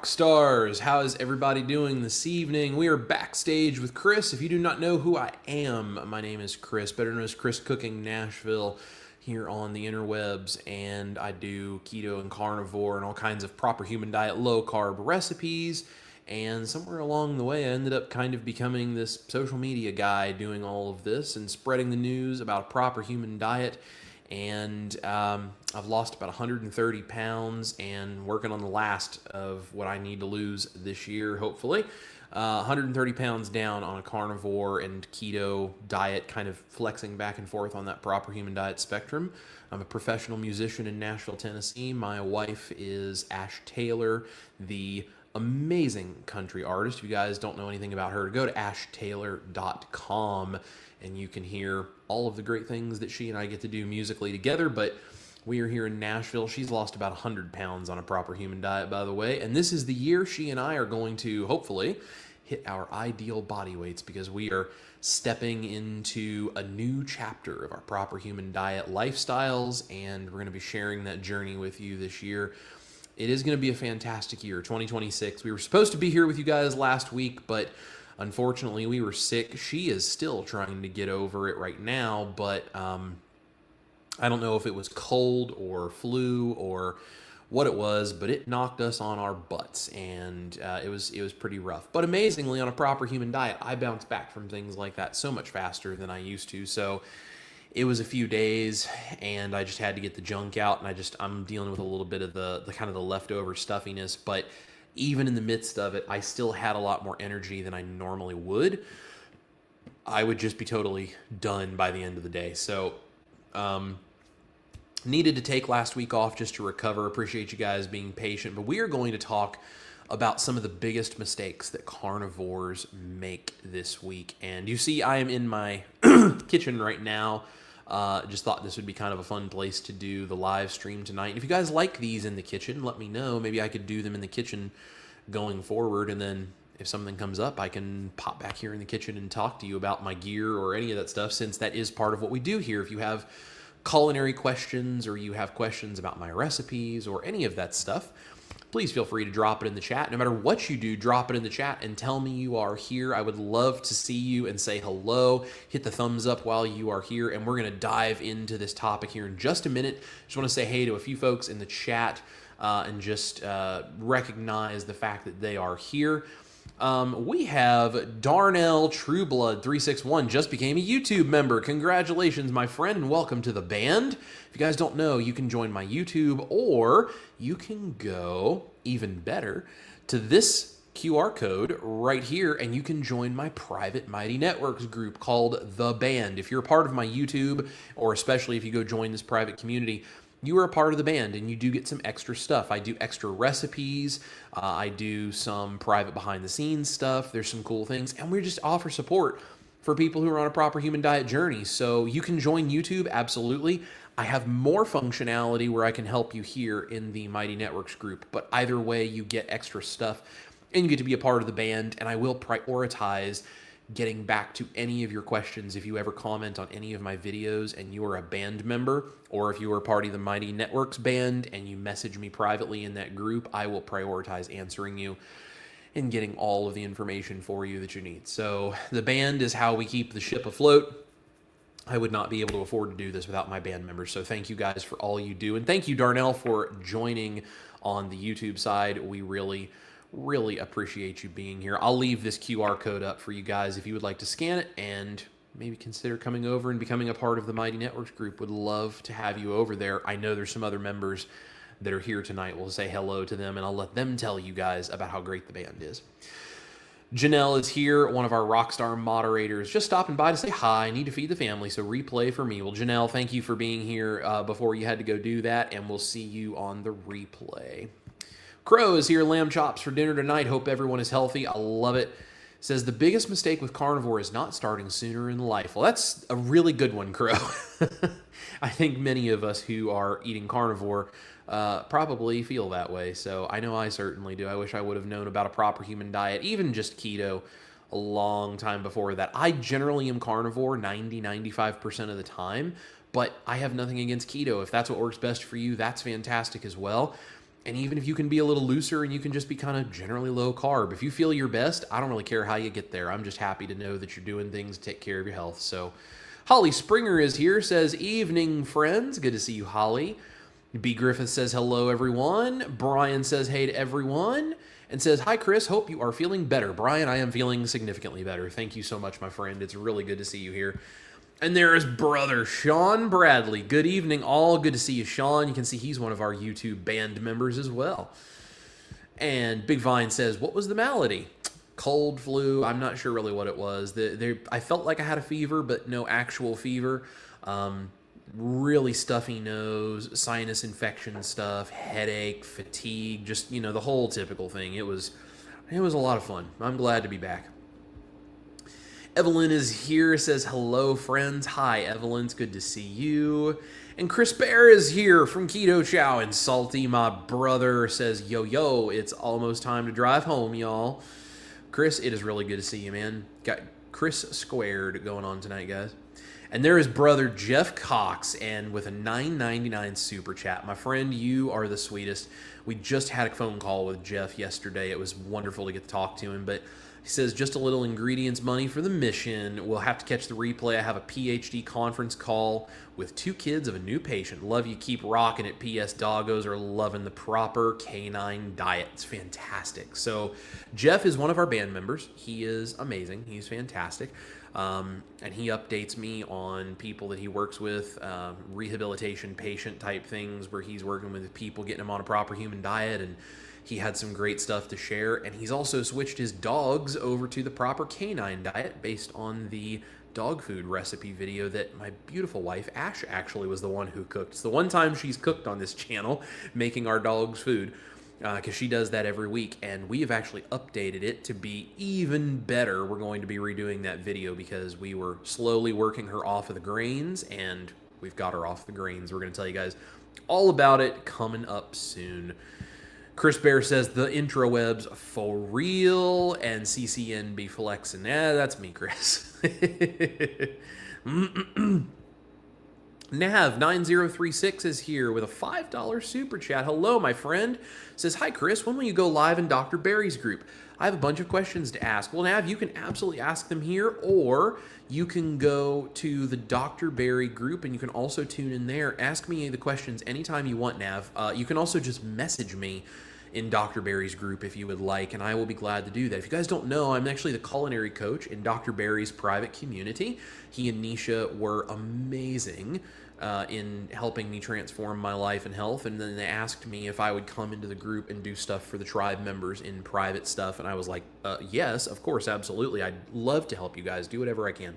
rock stars, how is everybody doing this evening? We are backstage with Chris. If you do not know who I am, my name is Chris, better known as Chris Cooking Nashville here on the interwebs, and I do keto and carnivore and all kinds of proper human diet, low carb recipes. And somewhere along the way, I ended up kind of becoming this social media guy doing all of this and spreading the news about a proper human diet. And I've lost about 130 pounds and working on the last of what I need to lose this year, hopefully. 130 pounds down on a carnivore and keto diet, kind of flexing back and forth on that proper human diet spectrum. I'm a professional musician in Nashville, Tennessee. My wife is Ash Taylor, the amazing country artist. If you guys don't know anything about her, go to ashtaylor.com and you can hear all of the great things that she and I get to do musically together. But we are here in Nashville. She's lost about 100 pounds on a proper human diet, by the way. And this is the year she and I are going to, hopefully, hit our ideal body weights, because we are stepping into a new chapter of our proper human diet lifestyles, and we're going to be sharing that journey with you this year. It is going to be a fantastic year, 2026. We were supposed to be here with you guys last week, but unfortunately we were sick. She is still trying to get over it right now, but I don't know if it was cold or flu or what it was, but it knocked us on our butts, and it was pretty rough. But amazingly, on a proper human diet, I bounced back from things like that so much faster than I used to. So it was a few days, and I just had to get the junk out, and I'm dealing with a little bit of the kind of the leftover stuffiness. But even in the midst of it, I still had a lot more energy than I normally would. I would just be totally done by the end of the day. So needed to take last week off just to recover. Appreciate you guys being patient. But we are going to talk about some of the biggest mistakes that carnivores make this week. And you see, I am in my kitchen right now. Just thought this would be kind of a fun place to do the live stream tonight. And if you guys like these in the kitchen, let me know. Maybe I could do them in the kitchen going forward. And then if something comes up, I can pop back here in the kitchen and talk to you about my gear or any of that stuff, since that is part of what we do here. If you have culinary questions or you have questions about my recipes or any of that stuff, please feel free to drop it in the chat. No matter what you do, drop it in the chat and tell me you are here. I would love to see you and say hello. Hit the thumbs up while you are here, and we're going to dive into this topic here in just a minute. Just want to say hey to a few folks in the chat and just recognize the fact that they are here. We have Darnell Trueblood 361 just became a YouTube member. Congratulations, my friend, and welcome to the band. If you guys don't know, you can join my YouTube, or you can go, even better, to this QR code right here, and you can join my private Mighty Networks group called The Band. If you're a part of my YouTube, or especially if you go join this private community, you are a part of the band, and you do get some extra stuff. I do extra recipes. I do some private behind-the-scenes stuff. There's some cool things, and we just offer support for people who are on a proper human diet journey. So you can join YouTube, absolutely. I have more functionality where I can help you here in the Mighty Networks group, but either way, you get extra stuff, and you get to be a part of the band, and I will prioritize getting back to any of your questions. If you ever comment on any of my videos and you are a band member, or if you are part of the Mighty Networks band and you message me privately in that group, I will prioritize answering you and getting all of the information for you that you need. So the band is how we keep the ship afloat. I would not be able to afford to do this without my band members. So thank you guys for all you do. And thank you, Darnell, for joining on the YouTube side. We really appreciate you being here. I'll leave this QR code up for you guys if you would like to scan it and maybe consider coming over and becoming a part of the Mighty Networks group. Would love to have you over there. I know there's some other members that are here tonight. We'll say hello to them, and I'll let them tell you guys about how great the band is. Janelle is here, one of our Rockstar moderators, just stopping by to say hi. I need to feed the family, so replay for me. Well, Janelle, thank you for being here before you had to go do that, and we'll see you on the replay. Crow is here, lamb chops for dinner tonight. Hope everyone is healthy. I love it. Says the biggest mistake with carnivore is not starting sooner in life. Well, that's a really good one, Crow. I think many of us who are eating carnivore probably feel that way. So I know I certainly do. I wish I would have known about a proper human diet, even just keto, a long time before that. I generally am carnivore 90-95% of the time, but I have nothing against keto. If that's what works best for you, that's fantastic as well. And even if you can be a little looser and you can just be kind of generally low carb, if you feel your best, I don't really care how you get there. I'm just happy to know that you're doing things to take care of your health. So Holly Springer is here, says, evening, friends. Good to see you, Holly. B. Griffith says, hello, everyone. Brian says, hey to everyone. And says, hi, Chris. Hope you are feeling better. Brian, I am feeling significantly better. Thank you so much, my friend. It's really good to see you here. And there is brother Sean Bradley. Good evening, all. Good to see you, Sean. You can see he's one of our YouTube band members as well. And Big Vine says, what was the malady? Cold, flu. I'm not sure really what it was. I felt like I had a fever, but no actual fever. Really stuffy nose, sinus infection stuff, headache, fatigue, just, the whole typical thing. It was a lot of fun. I'm glad to be back. Evelyn is here, says, hello, friends. Hi, Evelyn. It's good to see you. And Chris Bear is here from Keto Chow. And Salty, my brother, says, yo, it's almost time to drive home, y'all. Chris, it is really good to see you, man. Got Chris Squared going on tonight, guys. And there is brother Jeff Cox, and with a $9.99 super chat. My friend, you are the sweetest. We just had a phone call with Jeff yesterday. It was wonderful to get to talk to him, but he says, just a little ingredients money for the mission. We'll have to catch the replay. I have a PhD conference call with 2 kids of a new patient. Love you. Keep rocking it. P.S. Doggos are loving the proper canine diet. It's fantastic. So Jeff is one of our band members. He is amazing. He's fantastic. And he updates me on people that he works with, rehabilitation patient type things where he's working with people, getting them on a proper human diet, and he had some great stuff to share. And he's also switched his dogs over to the proper canine diet based on the dog food recipe video that my beautiful wife, Ash, actually was the one who cooked. It's the one time she's cooked on this channel, making our dogs food, because she does that every week. And we have actually updated it to be even better. We're going to be redoing that video because we were slowly working her off of the grains, and we've got her off the grains. We're going to tell you guys all about it coming up soon. Chris Bear says, the intrawebs for real, and CCNB flexing. Yeah, that's me, Chris. Nav9036 is here with a $5 super chat. Hello, my friend. Says, hi, Chris. When will you go live in Dr. Barry's group? I have a bunch of questions to ask. Well, Nav, you can absolutely ask them here, or you can go to the Dr. Barry group, and you can also tune in there. Ask me the questions anytime you want, Nav. You can also just message me in Dr. Barry's group if you would like, and I will be glad to do that. If you guys don't know, I'm actually the culinary coach in Dr. Barry's private community. He and Nisha were amazing in helping me transform my life and health, and then they asked me if I would come into the group and do stuff for the tribe members in private stuff, and I was like, yes, of course, absolutely. I'd love to help you guys. Do whatever I can.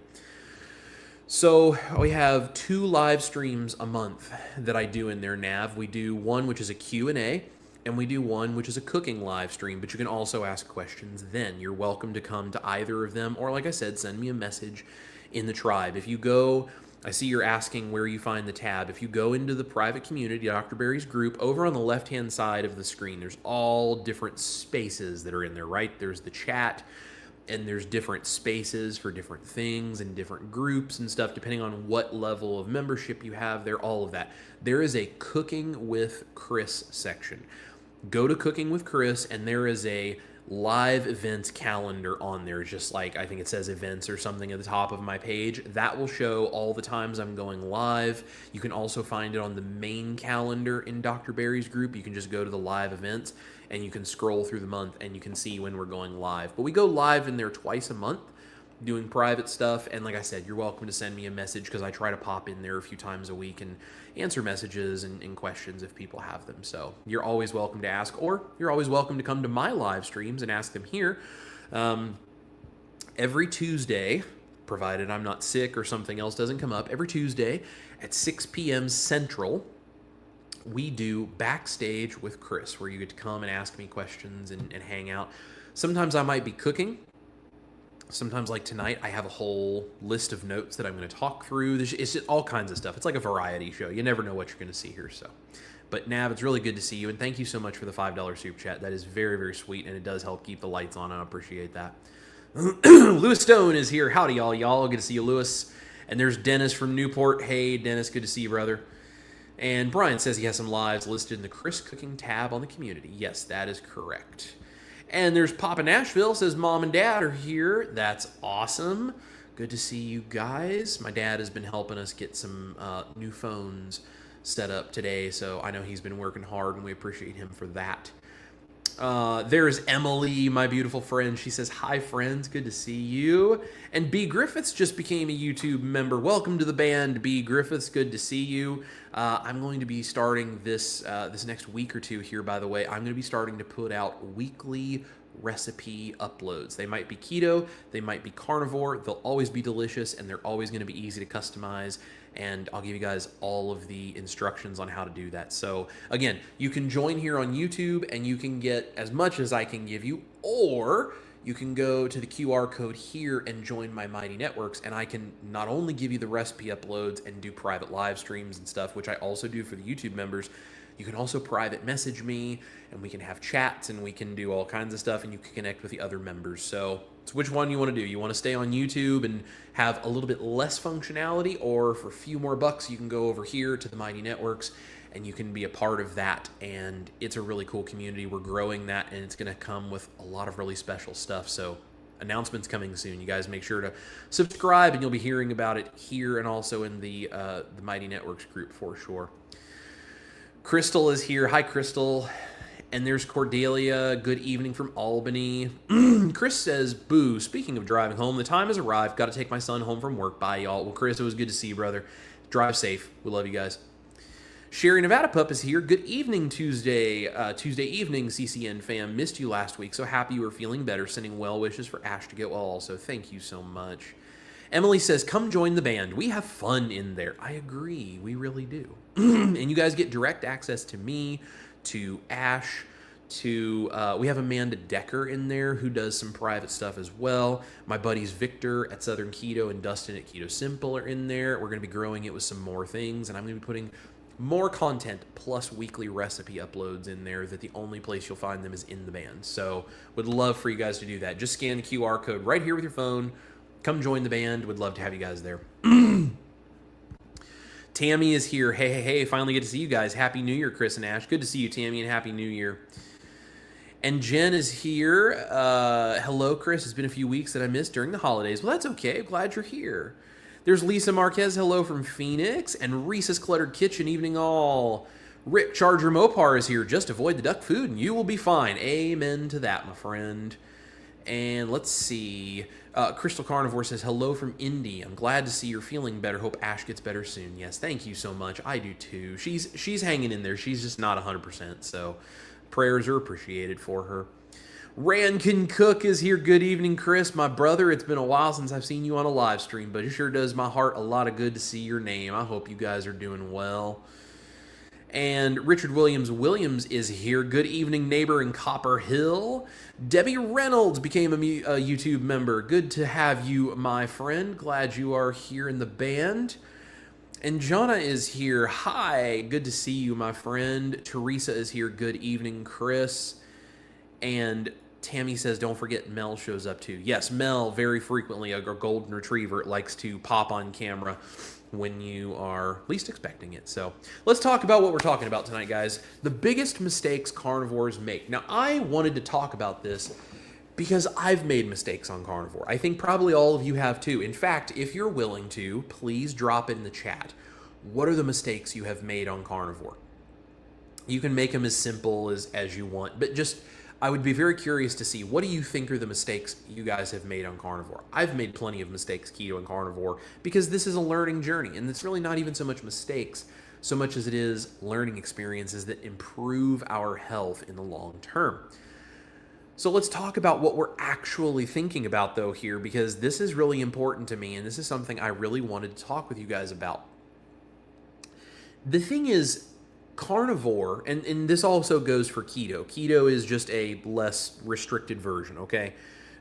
So we have 2 live streams a month that I do in there, Nav. We do one which is a Q&A, and we do one which is a cooking live stream, but you can also ask questions then. You're welcome to come to either of them, or like I said, send me a message in the tribe. If you go, I see you're asking where you find the tab. If you go into the private community, Dr. Barry's group, over on the left-hand side of the screen, there's all different spaces that are in there, right? There's the chat, and there's different spaces for different things and different groups and stuff, depending on what level of membership you have there, all of that. There is a Cooking with Chris section. Go to Cooking with Chris, and there is a live events calendar on there, just like I think it says events or something at the top of my page. That will show all the times I'm going live. You can also find it on the main calendar in Dr. Barry's group. You can just go to the live events, and you can scroll through the month, and you can see when we're going live. But we go live in there twice a month, doing private stuff. And like I said, you're welcome to send me a message, because I try to pop in there a few times a week and answer messages and questions if people have them. So you're always welcome to ask, or you're always welcome to come to my live streams and ask them here. Every Tuesday, provided I'm not sick or something else doesn't come up, every Tuesday at 6 p.m. Central, we do Backstage with Chris, where you get to come and ask me questions and hang out. Sometimes I might be cooking. Sometimes, like tonight, I have a whole list of notes that I'm going to talk through. It's just all kinds of stuff. It's like a variety show. You never know what you're going to see here. So, but Nav, it's really good to see you, and thank you so much for the $5 super chat. That is very, very sweet, and it does help keep the lights on, and I appreciate that. Lewis Stone is here. Howdy, y'all. Good to see you, Lewis. And there's Dennis from Newport. Hey, Dennis, good to see you, brother. And Brian says he has some lives listed in the Chris Cooking tab on the community. Yes, that is correct. And there's Papa Nashville says Mom and Dad are here. That's awesome. Good to see you guys. My dad has been helping us get some new phones set up today, so I know he's been working hard, and we appreciate him for that. There's Emily, my beautiful friend. She says, hi, friends. Good to see you. And B. Griffiths just became a YouTube member. Welcome to the band, B. Griffiths. Good to see you. I'm going to be starting this next week or two here, by the way. I'm going to be starting to put out weekly recipe uploads. They might be keto, they might be carnivore. They'll always be delicious, and they're always going to be easy to customize. And I'll give you guys all of the instructions on how to do that. So again, you can join here on YouTube and you can get as much as I can give you, or you can go to the QR code here and join my Mighty Networks, and I can not only give you the recipe uploads and do private live streams and stuff, which I also do for the YouTube members. You can also private message me, and we can have chats, and we can do all kinds of stuff, and you can connect with the other members. So it's which one you want to do. You want to stay on YouTube and have a little bit less functionality, or for a few more bucks, you can go over here to the Mighty Networks, and you can be a part of that. And it's a really cool community. We're growing that, and it's going to come with a lot of really special stuff. So announcements coming soon. You guys make sure to subscribe, and you'll be hearing about it here and also in the Mighty Networks group for sure. Crystal is here. Hi, Crystal. And there's Cordelia. Good evening from Albany. Chris says, boo. Speaking of driving home, the time has arrived. Got to take my son home from work. Bye, y'all. Well, Chris, it was good to see you, brother. Drive safe. We love you guys. Sherry Nevada Pup is here. Good evening, Tuesday evening, CCN fam. Missed you last week. So happy you were feeling better. Sending well wishes for Ash to get well also. Thank you so much. Emily says, come join the band. We have fun in there. I agree. We really do. And you guys get direct access to me, to Ash, to we have Amanda Decker in there who does some private stuff as well. My buddies Victor at Southern Keto and Dustin at Keto Simple are in there. We're going to be growing it with some more things, and I'm going to be putting more content plus weekly recipe uploads in there that the only place you'll find them is in the band. So would love for you guys to do that. Just scan the QR code right here with your phone. Come join the band. Would love to have you guys there. Tammy is here. Hey, hey, hey. Finally get to see you guys. Happy New Year, Chris and Ash. Good to see you, Tammy, and Happy New Year. And Jen is here. Hello, Chris. It's been a few weeks that I missed during the holidays. Well, that's okay. I'm glad you're here. There's Lisa Marquez. Hello from Phoenix. And Reese's Cluttered Kitchen. Evening all. Rick Charger Mopar is here. Just avoid the duck food and you will be fine. Amen to that, my friend. And let's see. Crystal Carnivore says, hello from Indy. I'm glad to see you're feeling better. Hope Ash gets better soon. Yes, thank you so much. I do too. She's hanging in there. She's just not 100%, so prayers are appreciated for her. Rankin Cook is here. Good evening, Chris. My brother, it's been a while since I've seen you on a live stream, but it sure does my heart a lot of good to see your name. I hope you guys are doing well. And Richard Williams is here. Good evening, neighbor in Copper Hill. Debbie Reynolds became a YouTube member. Good to have you, my friend. Glad you are here in the band. And Jonna is here. Hi, good to see you, my friend. Teresa is here. Good evening, Chris. And Tammy says, don't forget Mel shows up too. Yes, Mel, very frequently, a golden retriever, likes to pop on camera when you are least expecting it. So let's talk about what we're talking about tonight, guys. The biggest mistakes carnivores make. Now, I wanted to talk about this because I've made mistakes on carnivore. I think probably all of you have too. In fact, if you're willing to, please drop in the chat. What are the mistakes you have made on carnivore? You can make them as simple as you want, but just I would be very curious to see, what do you think are the mistakes you guys have made on carnivore? I've made plenty of mistakes keto and carnivore because this is a learning journey, and it's really not even so much mistakes so much as it is learning experiences that improve our health in the long term. So let's talk about what we're actually thinking about though here, because this is really important to me, and this is something I really wanted to talk with you guys about. The thing is, carnivore, and this also goes for keto. Keto is just a less restricted version, okay?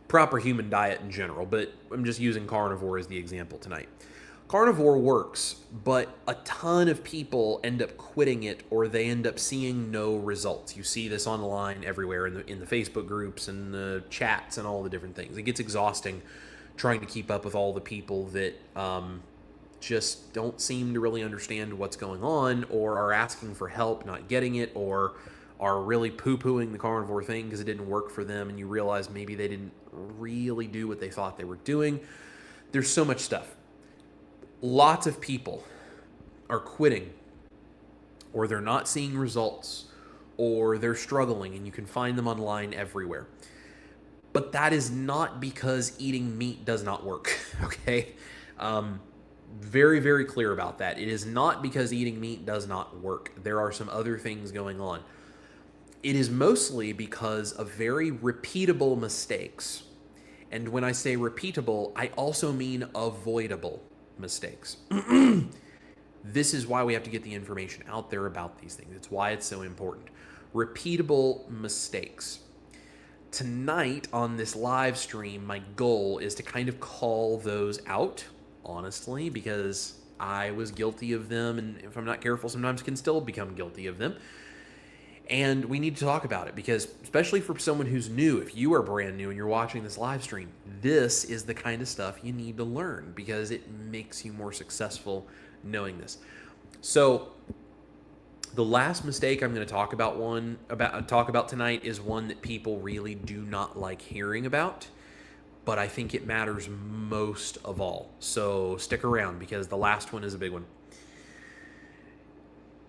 Proper human diet in general, but I'm just using carnivore as the example tonight. Carnivore works, but a ton of people end up quitting it, or they end up seeing no results. You see this online everywhere in the Facebook groups and the chats and all the different things. It gets exhausting trying to keep up with all the people that just don't seem to really understand what's going on, or are asking for help, not getting it, or are really poo-pooing the carnivore thing because it didn't work for them, and you realize maybe they didn't really do what they thought they were doing. There's so much stuff. Lots of people are quitting, or they're not seeing results, or they're struggling, and you can find them online everywhere. But that is not because eating meat does not work, okay? Very, very clear about that. It is not because eating meat does not work. There are some other things going on. It is mostly because of very repeatable mistakes. And when I say repeatable, I also mean avoidable mistakes. This is why we have to get the information out there about these things. It's why it's so important. Repeatable mistakes. Tonight on this live stream, my goal is to kind of call those out, honestly, because I was guilty of them, and if I'm not careful, sometimes can still become guilty of them. And we need to talk about it because, especially for someone who's new, if you are brand new and you're watching this live stream, this is the kind of stuff you need to learn because it makes you more successful knowing this. So the last mistake I'm going to talk about tonight is one that people really do not like hearing about, but I think it matters most of all. So stick around because the last one is a big one.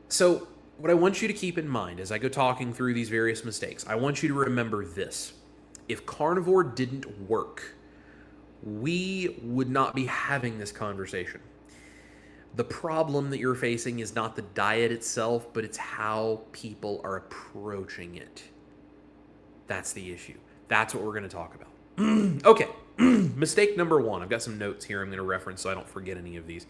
So what I want you to keep in mind as I go talking through these various mistakes, I want you to remember this. If carnivore didn't work, we would not be having this conversation. The problem that you're facing is not the diet itself, but it's how people are approaching it. That's the issue. That's what we're going to talk about. Okay, mistake number one. I've got some notes here I'm going to reference so I don't forget any of these.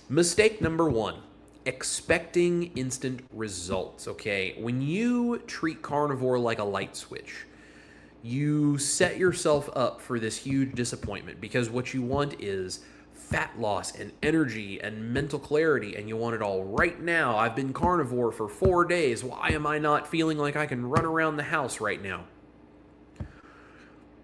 Mistake number one. Expecting instant results, okay? When you treat carnivore like a light switch, you set yourself up for this huge disappointment because what you want is fat loss and energy and mental clarity, and you want it all right now. I've been carnivore for 4 days. Why am I not feeling like I can run around the house right now?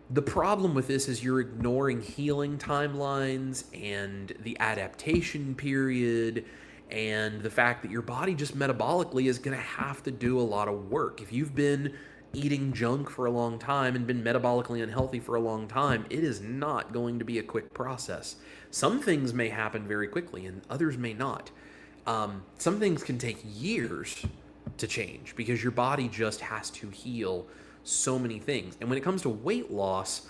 The problem with this is you're ignoring healing timelines and the adaptation period and the fact that your body just metabolically is going to have to do a lot of work. If you've been eating junk for a long time and been metabolically unhealthy for a long time, it is not going to be a quick process. Some things may happen very quickly and others may not. Some things can take years to change because your body just has to heal so many things. And when it comes to weight loss,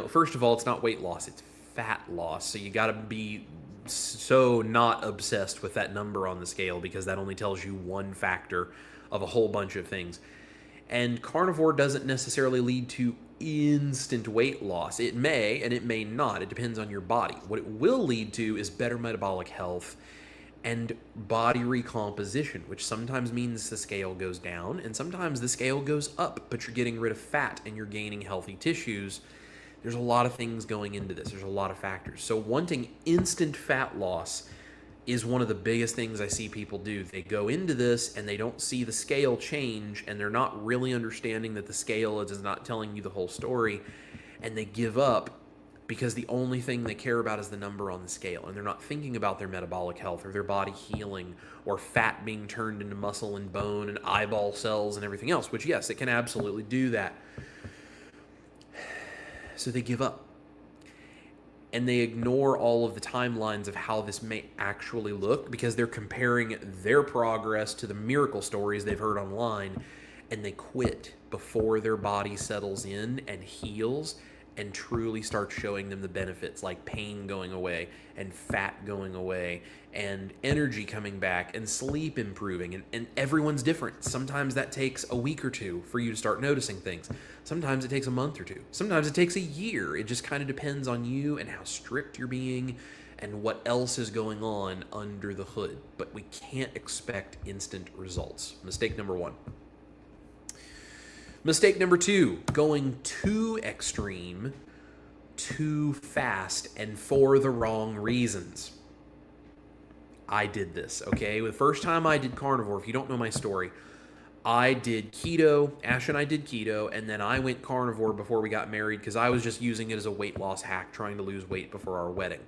first of all, it's not weight loss, it's fat loss. So you got to be so not obsessed with that number on the scale because that only tells you one factor of a whole bunch of things. And carnivore doesn't necessarily lead to instant weight loss. It may and it may not. It depends on your body. What it will lead to is better metabolic health and body recomposition, which sometimes means the scale goes down and sometimes the scale goes up, but you're getting rid of fat and you're gaining healthy tissues. There's a lot of things going into this. There's a lot of factors. So wanting instant fat loss is one of the biggest things I see people do. They go into this and they don't see the scale change and they're not really understanding that the scale is not telling you the whole story, and they give up because the only thing they care about is the number on the scale, and they're not thinking about their metabolic health or their body healing or fat being turned into muscle and bone and eyeball cells and everything else, which yes, it can absolutely do that. So they give up. And they ignore all of the timelines of how this may actually look because they're comparing their progress to the miracle stories they've heard online, and they quit before their body settles in and heals and truly starts showing them the benefits, like pain going away and fat going away and energy coming back and sleep improving. And everyone's different. Sometimes that takes a week or two for you to start noticing things. Sometimes it takes a month or two. Sometimes it takes a year. It just kind of depends on you and how strict you're being and what else is going on under the hood. But we can't expect instant results. Mistake number one. Mistake number two, going too extreme, too fast, and for the wrong reasons. I did this, okay? The first time I did carnivore, if you don't know my story, I did keto, Ash and I did keto, and then I went carnivore before we got married because I was just using it as a weight loss hack, trying to lose weight before our wedding.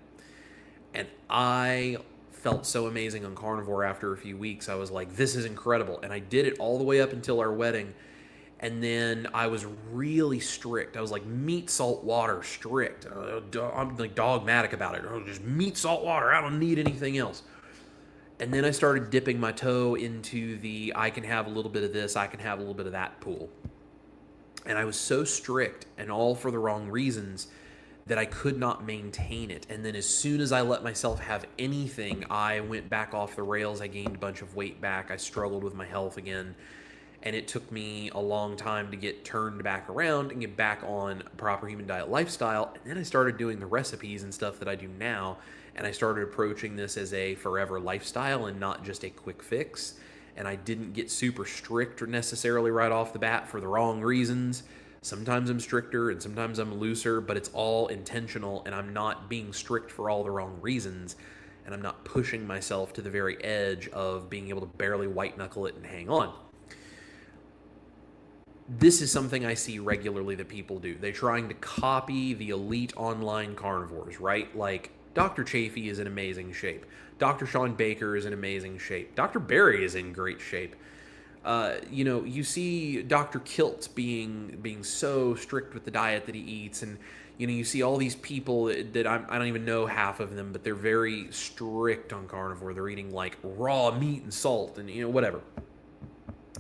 And I felt so amazing on Carnivore after a few weeks. I was like, this is incredible. And I did it all the way up until our wedding. And then I was really strict. I was like meat, salt, water, strict. I'm like dogmatic about it. Just meat, salt, water. I don't need anything else. And then I started dipping my toe into the I can have a little bit of this, I can have a little bit of that pool. And I was so strict, and all for the wrong reasons, that I could not maintain it. And then as soon as I let myself have anything, I went back off the rails. I gained a bunch of weight back. I struggled with my health again. And it took me a long time to get turned back around and get back on a proper human diet lifestyle. And then I started doing the recipes and stuff that I do now. And I started approaching this as a forever lifestyle and not just a quick fix. And I didn't get super strict or necessarily right off the bat for the wrong reasons. Sometimes I'm stricter and sometimes I'm looser, but it's all intentional, and I'm not being strict for all the wrong reasons. And I'm not pushing myself to the very edge of being able to barely white knuckle it and hang on. This is something I see regularly that people do. They're trying to copy the elite online carnivores, right? Like Dr. Chafee is in amazing shape. Dr. Sean Baker is in amazing shape. Dr. Barry is in great shape. You see Dr. Kilt being so strict with the diet that he eats, and you see all these people that I don't even know half of them, but they're very strict on carnivore. They're eating like raw meat and salt and whatever.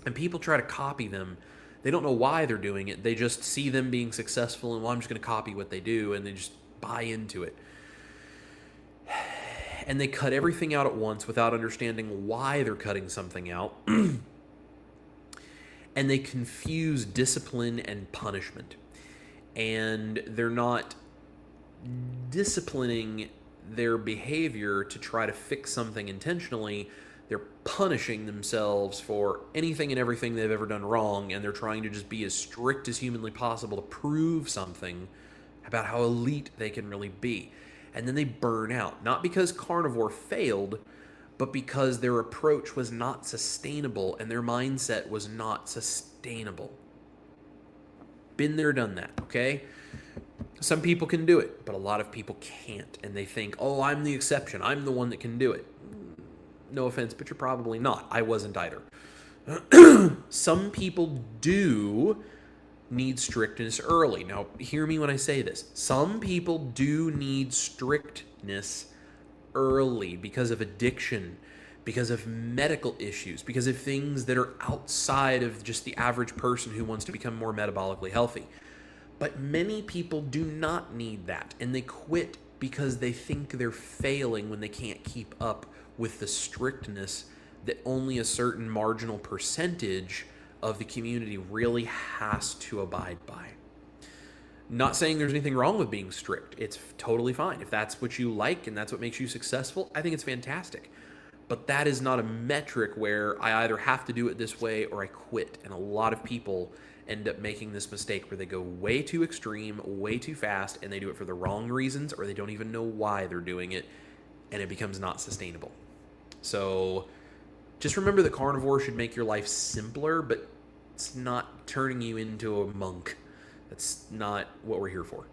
And people try to copy them. They don't know why they're doing it. They just see them being successful, and I'm just going to copy what they do, and they just buy into it. And they cut everything out at once without understanding why they're cutting something out. And they confuse discipline and punishment. And they're not disciplining their behavior to try to fix something intentionally. They're punishing themselves for anything and everything they've ever done wrong, and they're trying to just be as strict as humanly possible to prove something about how elite they can really be. And then they burn out, not because carnivore failed, but because their approach was not sustainable and their mindset was not sustainable. Been there, done that, okay? Some people can do it, but a lot of people can't. And they think, oh, I'm the exception. I'm the one that can do it. No offense, but you're probably not. I wasn't either. Some people do need strictness early. Now, hear me when I say this. Some people do need strictness early because of addiction, because of medical issues, because of things that are outside of just the average person who wants to become more metabolically healthy. But many people do not need that, and they quit because they think they're failing when they can't keep up with the strictness that only a certain marginal percentage of the community really has to abide by. Not saying there's anything wrong with being strict. It's totally fine. If that's what you like and that's what makes you successful, I think it's fantastic. But that is not a metric where I either have to do it this way or I quit. And a lot of people end up making this mistake where they go way too extreme, way too fast, and they do it for the wrong reasons, or they don't even know why they're doing it, and it becomes not sustainable. So just remember that carnivore should make your life simpler, but it's not turning you into a monk. That's not what we're here for.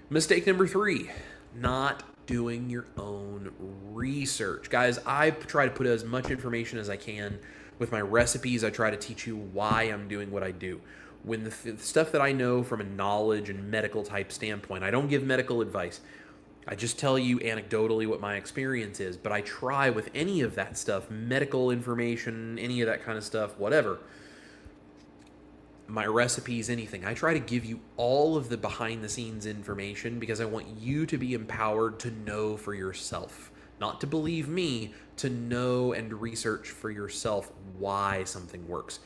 Mistake number 3, not doing your own research. Guys, I try to put as much information as I can with my recipes. I try to teach you why I'm doing what I do. When the stuff that I know from a knowledge and medical type standpoint, I don't give medical advice. I just tell you anecdotally what my experience is, but I try with any of that stuff, medical information, any of that kind of stuff, whatever, my recipes, anything. I try to give you all of the behind the scenes information because I want you to be empowered to know for yourself, not to believe me, to know and research for yourself why something works.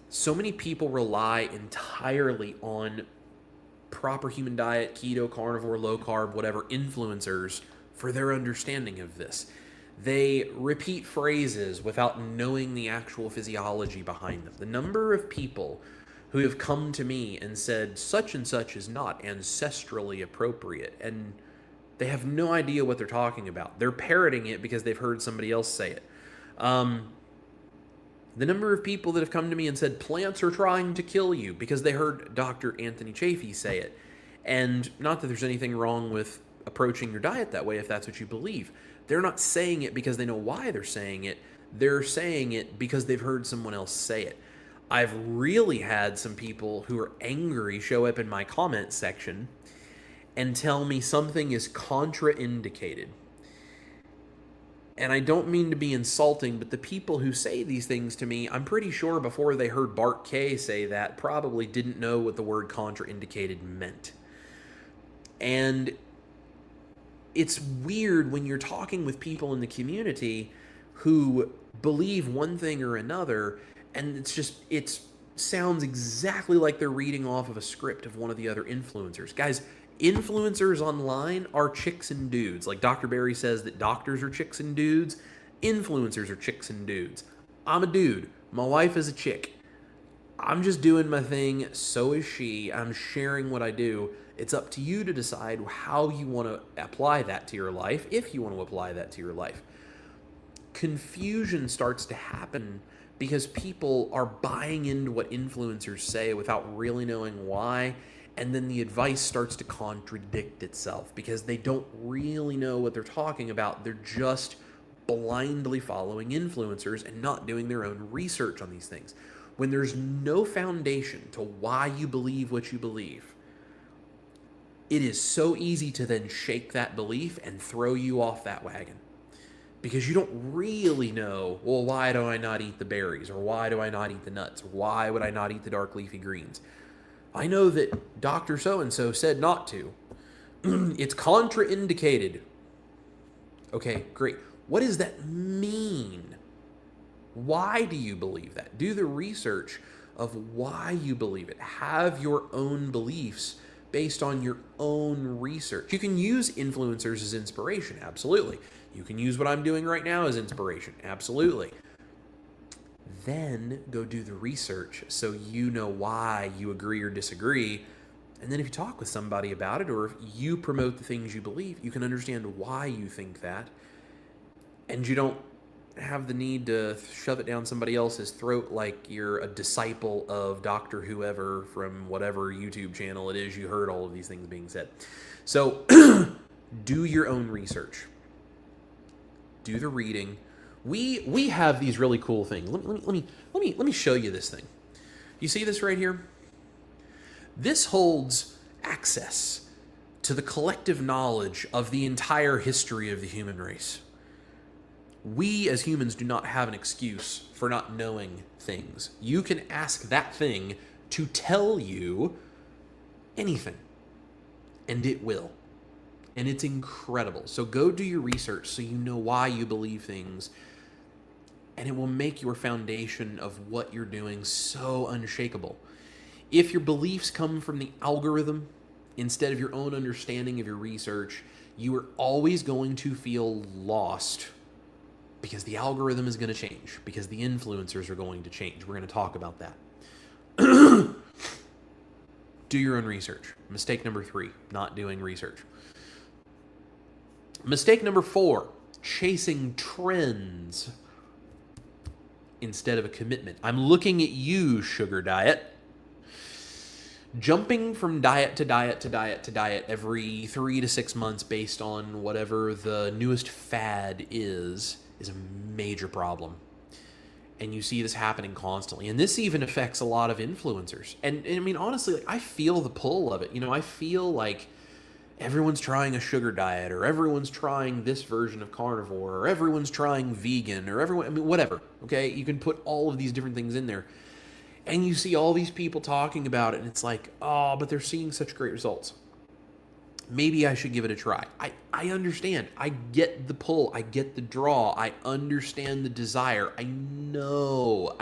So many people rely entirely on proper human diet, keto, carnivore, low carb, whatever, influencers for their understanding of this. They repeat phrases without knowing the actual physiology behind them. The number of people who have come to me and said such and such is not ancestrally appropriate, and they have no idea what they're talking about. They're parroting it because they've heard somebody else say it. The number of people that have come to me and said plants are trying to kill you because they heard Dr. Anthony Chafee say it. And not that there's anything wrong with approaching your diet that way if that's what you believe. They're not saying it because they know why they're saying it. They're saying it because they've heard someone else say it. I've really had some people who are angry show up in my comment section and tell me something is contraindicated. And I don't mean to be insulting, but the people who say these things to me, I'm pretty sure before they heard Bart K say that, probably didn't know what the word contraindicated meant. And it's weird when you're talking with people in the community who believe one thing or another, and it sounds exactly like they're reading off of a script of one of the other influencers. Guys, influencers online are chicks and dudes. Like Dr. Barry says that doctors are chicks and dudes. Influencers are chicks and dudes. I'm a dude. My wife is a chick. I'm just doing my thing. So is she. I'm sharing what I do. It's up to you to decide how you want to apply that to your life, if you want to apply that to your life. Confusion starts to happen because people are buying into what influencers say without really knowing why. And then the advice starts to contradict itself because they don't really know what they're talking about. They're just blindly following influencers and not doing their own research on these things. When there's no foundation to why you believe what you believe, it is so easy to then shake that belief and throw you off that wagon. Because you don't really know, well, why do I not eat the berries? Or why do I not eat the nuts? Or why would I not eat the dark leafy greens? I know that Dr. So-and-so said not to. It's contraindicated. Okay, great. What does that mean? Why do you believe that? Do the research of why you believe it. Have your own beliefs based on your own research. You can use influencers as inspiration, absolutely. You can use what I'm doing right now as inspiration, absolutely. Then go do the research so you know why you agree or disagree. And then if you talk with somebody about it, or if you promote the things you believe, you can understand why you think that. And you don't have the need to shove it down somebody else's throat like you're a disciple of Dr. Whoever from whatever YouTube channel it is you heard all of these things being said. So do your own research. Do the reading. We have these really cool things. Let me show you this thing. You see this right here? This holds access to the collective knowledge of the entire history of the human race. We as humans do not have an excuse for not knowing things. You can ask that thing to tell you anything, and it will. And it's incredible. So go do your research so you know why you believe things, and it will make your foundation of what you're doing so unshakable. If your beliefs come from the algorithm instead of your own understanding of your research, you are always going to feel lost because the algorithm is going to change, because the influencers are going to change. We're going to talk about that. Do your own research. Mistake number 3, not doing research. Mistake number 4, chasing trends instead of a commitment. I'm looking at you, sugar diet. Jumping from diet to diet to diet to diet every 3 to 6 months based on whatever the newest fad is a major problem. And you see this happening constantly. And this even affects a lot of influencers. And I mean, honestly, like, I feel the pull of it. You know, I feel like everyone's trying a sugar diet, or everyone's trying this version of carnivore, or everyone's trying vegan, or whatever, okay? You can put all of these different things in there. And you see all these people talking about it, and it's like, oh, but they're seeing such great results. Maybe I should give it a try. I understand. I get the pull. I get the draw. I understand the desire. I know.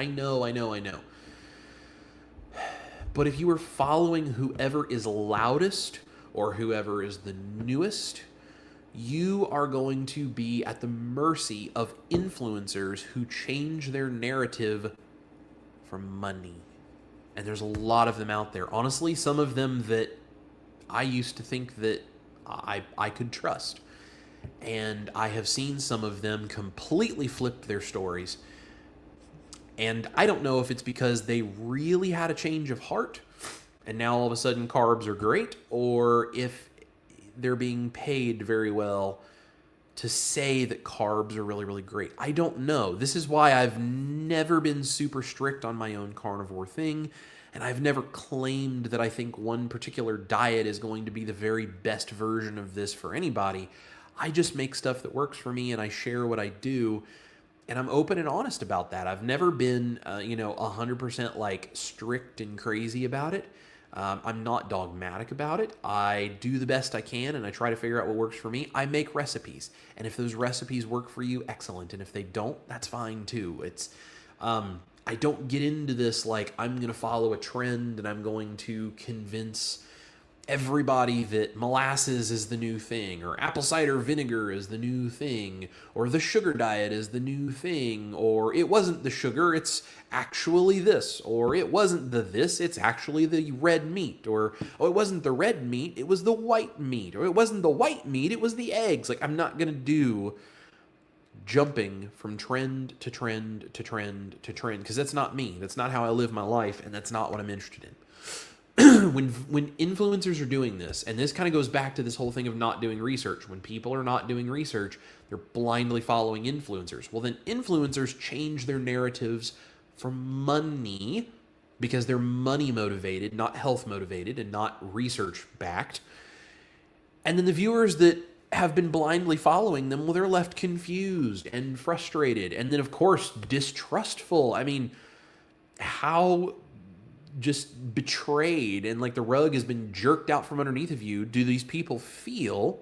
But if you are following whoever is loudest or whoever is the newest, you are going to be at the mercy of influencers who change their narrative for money. And there's a lot of them out there. Honestly, some of them that I used to think that I could trust. And I have seen some of them completely flip their stories. And I don't know if it's because they really had a change of heart and now all of a sudden carbs are great, or if they're being paid very well to say that carbs are really, really great. I don't know. This is why I've never been super strict on my own carnivore thing, and I've never claimed that I think one particular diet is going to be the very best version of this for anybody. I just make stuff that works for me, and I share what I do, and I'm open and honest about that. I've never been, 100% like strict and crazy about it. I'm not dogmatic about it. I do the best I can, and I try to figure out what works for me. I make recipes, and if those recipes work for you, excellent. And if they don't, that's fine too. I don't get into this like I'm going to follow a trend and I'm going to convince everybody that molasses is the new thing, or apple cider vinegar is the new thing, or the sugar diet is the new thing, or it wasn't the sugar, it's actually this, or it wasn't the this, it's actually the red meat, or oh, it wasn't the red meat, it was the white meat, or it wasn't the white meat, it was the eggs. Like, I'm not going to do jumping from trend to trend to trend to trend, because that's not me. That's not how I live my life, and that's not what I'm interested in. when influencers are doing this, and this kind of goes back to this whole thing of not doing research. When people are not doing research, they're blindly following influencers. Well, then influencers change their narratives for money, because they're money motivated, not health motivated, and not research backed. And then the viewers that have been blindly following them, well, they're left confused and frustrated, and then of course distrustful. I mean, how just betrayed and like the rug has been jerked out from underneath of you do these people feel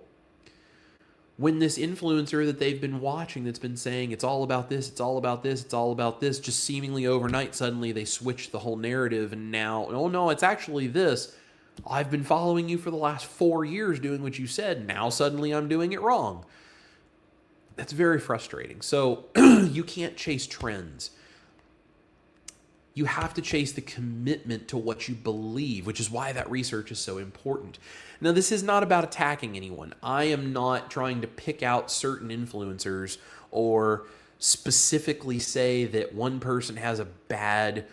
when this influencer that they've been watching, that's been saying it's all about this, it's all about this, it's all about this, just seemingly overnight suddenly they switch the whole narrative, and now, oh no, it's actually this. I've been following you for the last 4 years doing what you said, now suddenly I'm doing it wrong. That's very frustrating. So you can't chase trends. You have to chase the commitment to what you believe, which is why that research is so important. Now, this is not about attacking anyone. I am not trying to pick out certain influencers or specifically say that one person has a bad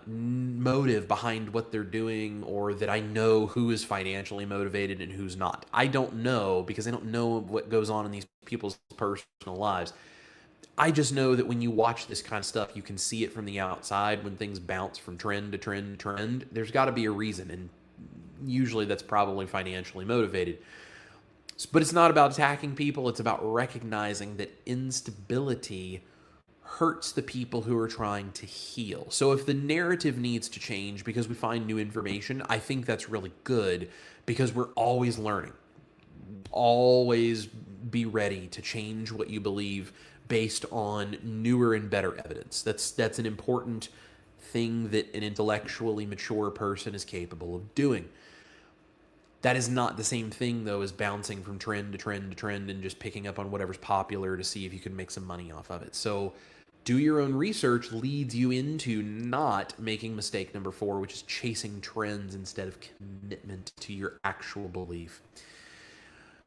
motive behind what they're doing, or that I know who is financially motivated and who's not. I don't know, because I don't know what goes on in these people's personal lives. I just know that when you watch this kind of stuff, you can see it from the outside. When things bounce from trend to trend to trend, there's got to be a reason, and usually that's probably financially motivated. But it's not about attacking people. It's about recognizing that instability hurts the people who are trying to heal. So if the narrative needs to change because we find new information, I think that's really good, because we're always learning. Always be ready to change what you believe based on newer and better evidence. That's an important thing that an intellectually mature person is capable of doing. That is not the same thing, though, as bouncing from trend to trend to trend and just picking up on whatever's popular to see if you can make some money off of it. So do your own research leads you into not making mistake number 4, which is chasing trends instead of commitment to your actual belief.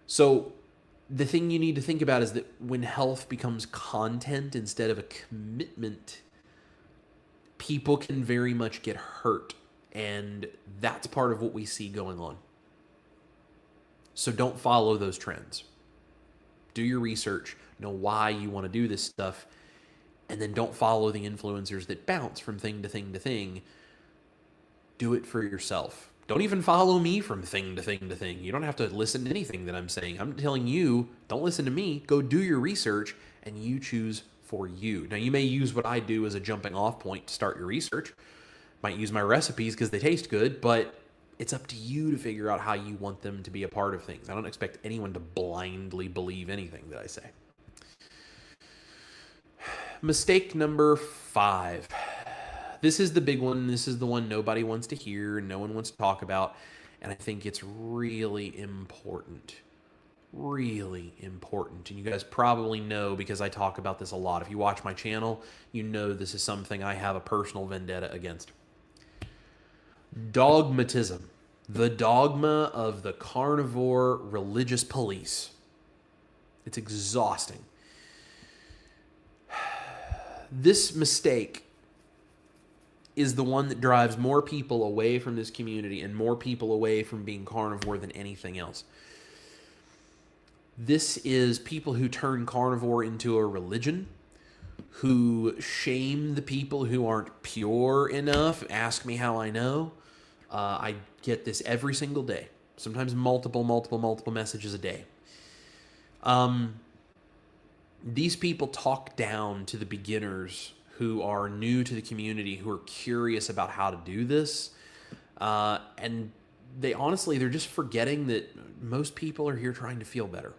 So the thing you need to think about is that when health becomes content instead of a commitment, people can very much get hurt. And that's part of what we see going on. So don't follow those trends. Do your research, know why you want to do this stuff, and then don't follow the influencers that bounce from thing to thing to thing. Do it for yourself. Don't even follow me from thing to thing to thing. You don't have to listen to anything that I'm saying. I'm telling you, don't listen to me. Go do your research, and you choose for you. Now, you may use what I do as a jumping off point to start your research. Might use my recipes because they taste good, but it's up to you to figure out how you want them to be a part of things. I don't expect anyone to blindly believe anything that I say. Mistake number 5. This is the big one. This is the one nobody wants to hear and no one wants to talk about. And I think it's really important. Really important. And you guys probably know, because I talk about this a lot. If you watch my channel, you know this is something I have a personal vendetta against. Dogmatism. The dogma of the carnivore religious police. It's exhausting. This mistake is the one that drives more people away from this community and more people away from being carnivore than anything else. This is people who turn carnivore into a religion, who shame the people who aren't pure enough. Ask me how I know. I get this every single day, sometimes multiple messages a day. These people talk down to the beginners who are new to the community, who are curious about how to do this. And they're just forgetting that most people are here trying to feel better.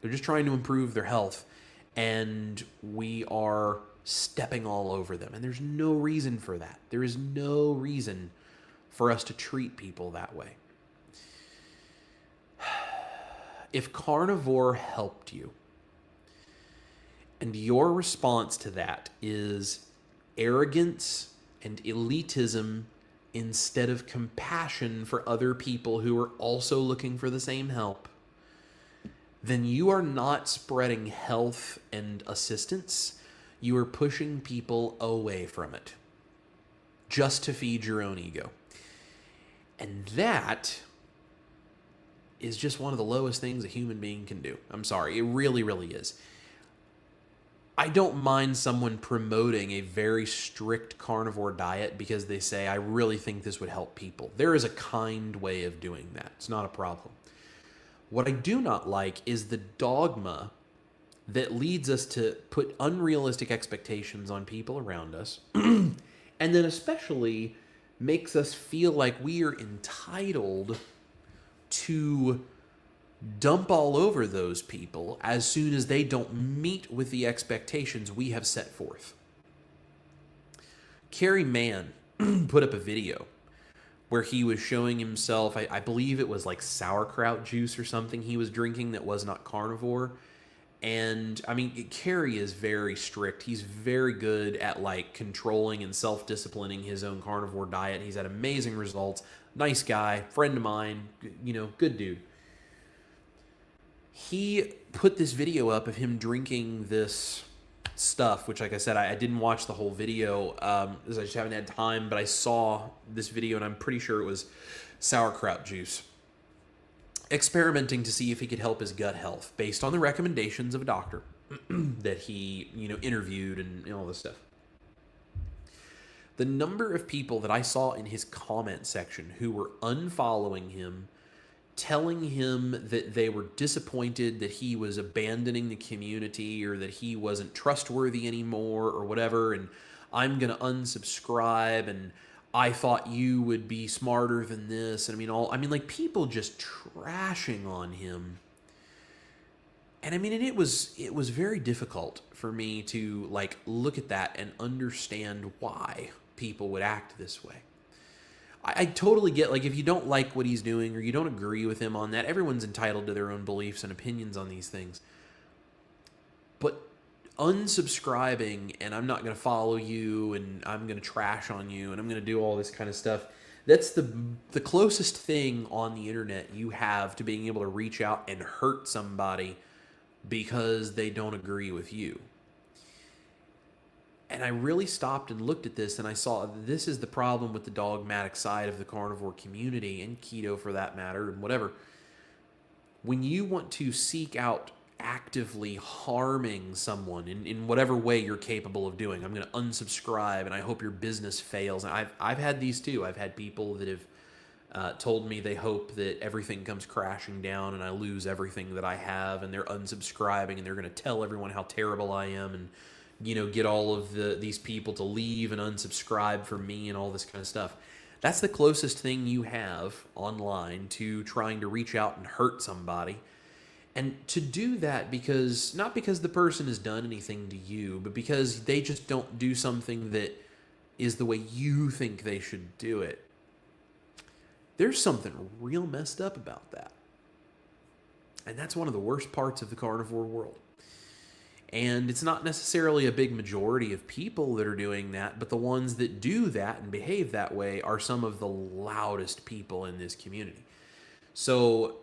They're just trying to improve their health, and we are stepping all over them. And there's no reason for that. There is no reason for us to treat people that way. If Carnivore helped you, and your response to that is arrogance and elitism instead of compassion for other people who are also looking for the same help, then you are not spreading health and assistance. You are pushing people away from it just to feed your own ego. And that is just one of the lowest things a human being can do. I'm sorry, it really, really is. I don't mind someone promoting a very strict carnivore diet because they say, I really think this would help people. There is a kind way of doing that. It's not a problem. What I do not like is the dogma that leads us to put unrealistic expectations on people around us, and then especially makes us feel like we are entitled to dump all over those people as soon as they don't meet with the expectations we have set forth. Carrie Mann put up a video where he was showing himself, I believe it was like sauerkraut juice or something he was drinking that was not carnivore. And I mean, Carrie is very strict. He's very good at like controlling and self-disciplining his own carnivore diet. He's had amazing results. Nice guy, friend of mine, good dude. He put this video up of him drinking this stuff, which, like I said, I didn't watch the whole video because I just haven't had time, but I saw this video and I'm pretty sure it was sauerkraut juice, experimenting to see if he could help his gut health based on the recommendations of a doctor that he interviewed and all this stuff. The number of people that I saw in his comment section who were unfollowing him, telling him that they were disappointed that he was abandoning the community or that he wasn't trustworthy anymore or whatever, and I'm going to unsubscribe, and I thought you would be smarter than this, and like people just trashing on him. And it was very difficult for me to like look at that and understand why people would act this way. I totally get, like, if you don't like what he's doing or you don't agree with him on that, everyone's entitled to their own beliefs and opinions on these things. But unsubscribing and I'm not going to follow you and I'm going to trash on you and I'm going to do all this kind of stuff, that's the closest thing on the internet you have to being able to reach out and hurt somebody because they don't agree with you. And I really stopped and looked at this and I saw this is the problem with the dogmatic side of the carnivore community and keto for that matter and whatever. When you want to seek out actively harming someone in whatever way you're capable of doing, I'm going to unsubscribe and I hope your business fails. And I've had these too. I've had people that have told me they hope that everything comes crashing down and I lose everything that I have, and they're unsubscribing and they're going to tell everyone how terrible I am and get all of these people to leave and unsubscribe from me and all this kind of stuff. That's the closest thing you have online to trying to reach out and hurt somebody. And to do that not because the person has done anything to you, but because they just don't do something that is the way you think they should do it. There's something real messed up about that. And that's one of the worst parts of the carnivore world. And it's not necessarily a big majority of people that are doing that, but the ones that do that and behave that way are some of the loudest people in this community. So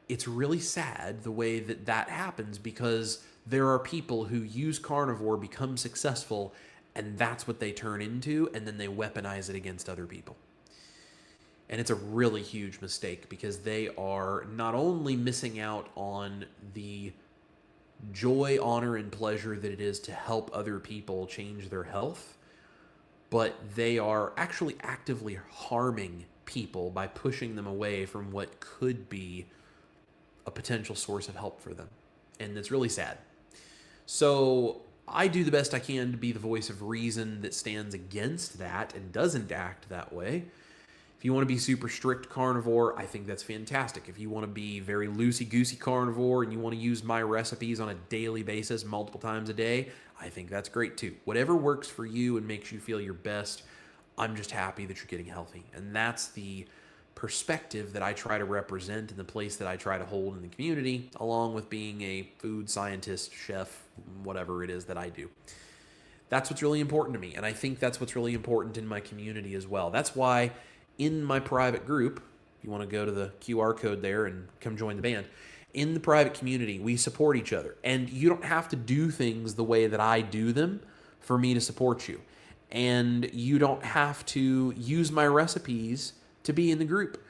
it's really sad the way that happens, because there are people who use carnivore, become successful, and that's what they turn into, and then they weaponize it against other people. And it's a really huge mistake because they are not only missing out on the joy, honor, and pleasure that it is to help other people change their health, but they are actually actively harming people by pushing them away from what could be a potential source of help for them. And it's really sad. So I do the best I can to be the voice of reason that stands against that and doesn't act that way. If you want to be super strict carnivore, I think that's fantastic. If you want to be very loosey-goosey carnivore and you want to use my recipes on a daily basis multiple times a day, I think that's great too. Whatever works for you and makes you feel your best, I'm just happy that you're getting healthy. And that's the perspective that I try to represent in the place that I try to hold in the community, along with being a food scientist, chef, whatever it is that I do. That's what's really important to me. And I think that's what's really important in my community as well. That's why in my private group, if you want to go to the QR code there and come join the band, in the private community, we support each other. And you don't have to do things the way that I do them for me to support you. And you don't have to use my recipes to be in the group.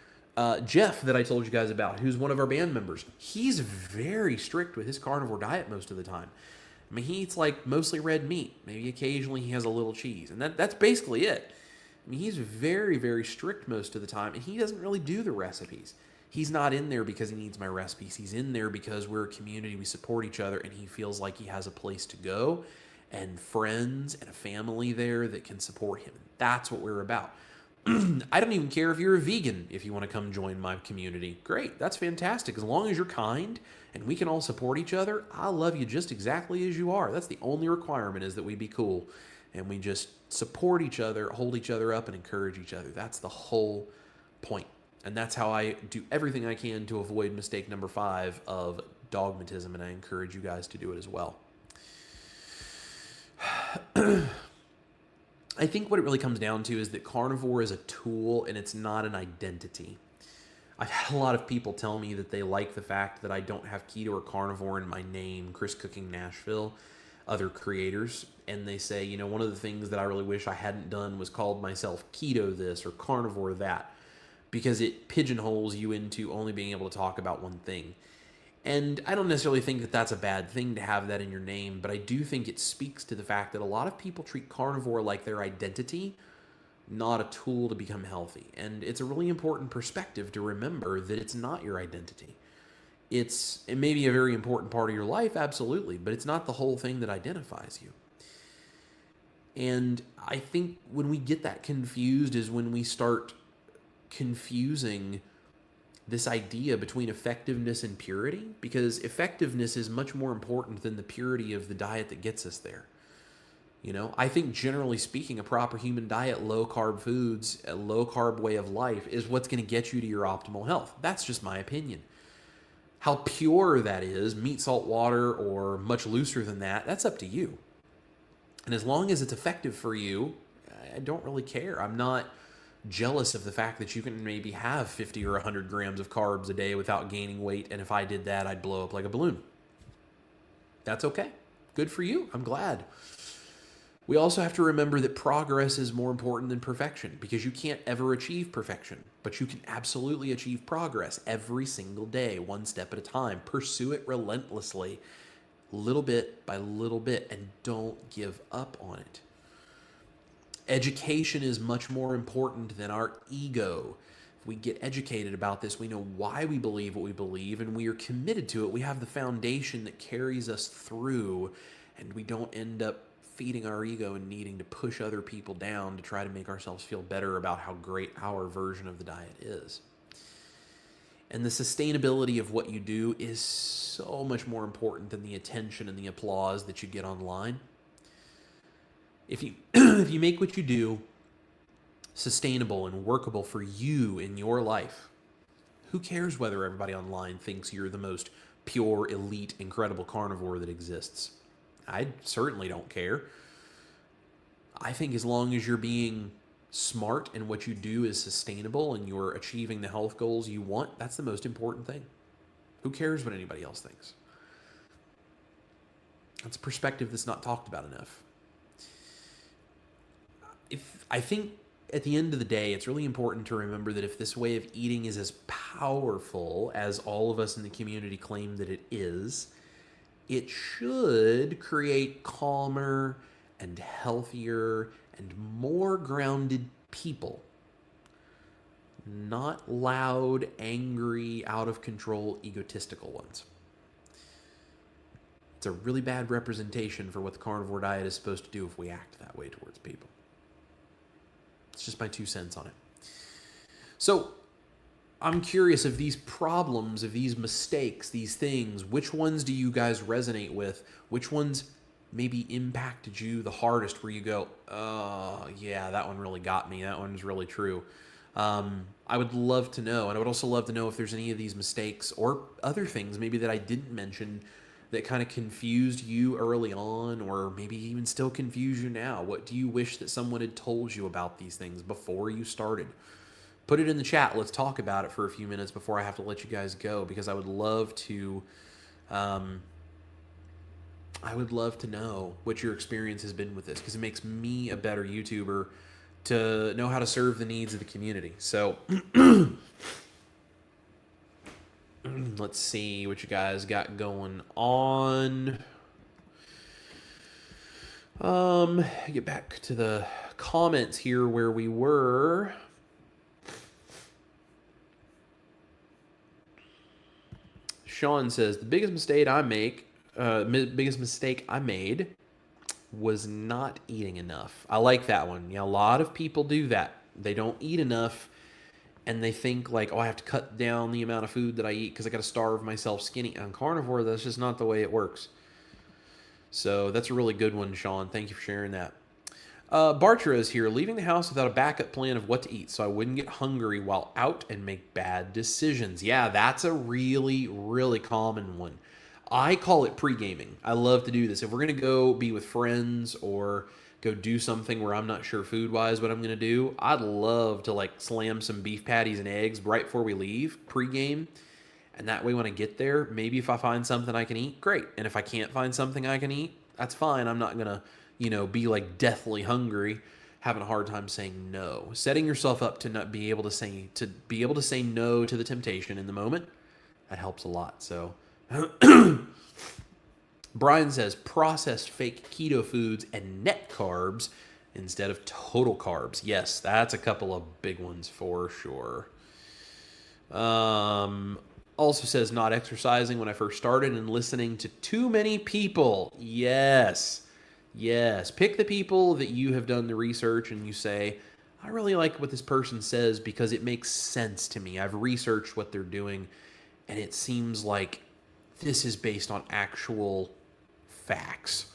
Jeff, that I told you guys about, who's one of our band members, he's very strict with his carnivore diet most of the time. I mean, he eats like mostly red meat. Maybe occasionally he has a little cheese. And that's basically it. I mean, he's very, very strict most of the time, and he doesn't really do the recipes. He's not in there because he needs my recipes. He's in there because we're a community, we support each other, and he feels like he has a place to go and friends and a family there that can support him. That's what we're about. I don't even care if you're a vegan. If you want to come join my community, great. That's fantastic. As long as you're kind and we can all support each other, I love you just exactly as you are. That's the only requirement, is that we be cool and we just support each other, hold each other up, and encourage each other. That's the whole point. And that's how I do everything I can to avoid mistake number 5 of dogmatism, and I encourage you guys to do it as well. I think what it really comes down to is that carnivore is a tool and it's not an identity. I've had a lot of people tell me that they like the fact that I don't have keto or carnivore in my name, Chris Cooking Nashville, other creators, and they say, you know, one of the things that I really wish I hadn't done was called myself keto this or carnivore that, because it pigeonholes you into only being able to talk about one thing. And I don't necessarily think that that's a bad thing to have that in your name, but I do think it speaks to the fact that a lot of people treat carnivore like their identity, not a tool to become healthy. And it's a really important perspective to remember that it's not your identity. It may be a very important part of your life, absolutely, but it's not the whole thing that identifies you. And I think when we get that confused is when we start confusing this idea between effectiveness and purity, because effectiveness is much more important than the purity of the diet that gets us there. You know, I think generally speaking, a proper human diet, low carb foods, a low carb way of life is what's going to get you to your optimal health. That's just my opinion. How pure that is, meat, salt, water, or much looser than that, that's up to you. And as long as it's effective for you, I don't really care. I'm not jealous of the fact that you can maybe have 50 or 100 grams of carbs a day without gaining weight, and if I did that, I'd blow up like a balloon. That's okay. Good for you. I'm glad. We also have to remember that progress is more important than perfection, because you can't ever achieve perfection, but you can absolutely achieve progress every single day, one step at a time. Pursue it relentlessly, little bit by little bit, and don't give up on it. Education is much more important than our ego. If we get educated about this, we know why we believe what we believe, and we are committed to it. We have the foundation that carries us through, and we don't end up feeding our ego and needing to push other people down to try to make ourselves feel better about how great our version of the diet is. And the sustainability of what you do is so much more important than the attention and the applause that you get online. If you if you make what you do sustainable and workable for you in your life, who cares whether everybody online thinks you're the most pure, elite, incredible carnivore that exists? I certainly don't care. I think as long as you're being smart and what you do is sustainable and you're achieving the health goals you want, that's the most important thing. Who cares what anybody else thinks? That's a perspective that's not talked about enough. I think at the end of the day, it's really important to remember that if this way of eating is as powerful as all of us in the community claim that it is, it should create calmer and healthier and more grounded people. Not loud, angry, out of control, egotistical ones. It's a really bad representation for what the carnivore diet is supposed to do if we act that way towards people. It's just my 2 cents on it. So, I'm curious of these problems, of these mistakes, these things, which ones do you guys resonate with? Which ones maybe impacted you the hardest where you go, oh, yeah, that one really got me. That one's really true. I would love to know, and I would also love to know if there's any of these mistakes or other things maybe that I didn't mention that kind of confused you early on, or maybe even still confuse you now. What do you wish that someone had told you about these things before you started? Put it in the chat. Let's talk about it for a few minutes before I have to let you guys go, because I would love to know what your experience has been with this, because it makes me a better YouTuber to know how to serve the needs of the community. So let's see what you guys got going on. Get back to the comments here where we were. Sean says, the biggest mistake I made was not eating enough. I like that one. Yeah, a lot of people do that. They don't eat enough, and they think like, oh, I have to cut down the amount of food that I eat because I got to starve myself skinny. On carnivore, that's just not the way it works. So that's a really good one, Sean. Thank you for sharing that. Bartra is here, leaving the house without a backup plan of what to eat so I wouldn't get hungry while out and make bad decisions. Yeah, that's a really, really common one. I call it pre-gaming. I love to do this. If we're going to go be with friends or go do something where I'm not sure food-wise what I'm going to do, I'd love to like slam some beef patties and eggs right before we leave, pre-game. And that way when I get there, maybe if I find something I can eat, great. And if I can't find something I can eat, that's fine. I'm not going to, be like deathly hungry, having a hard time saying no. Setting yourself up to not be able to say no to the temptation in the moment, that helps a lot. So Brian says processed fake keto foods and net carbs instead of total carbs. Yes, that's a couple of big ones for sure. Also says not exercising when I first started and listening to too many people. Yes. Pick the people that you have done the research and you say, I really like what this person says because it makes sense to me. I've researched what they're doing and it seems like this is based on actual facts.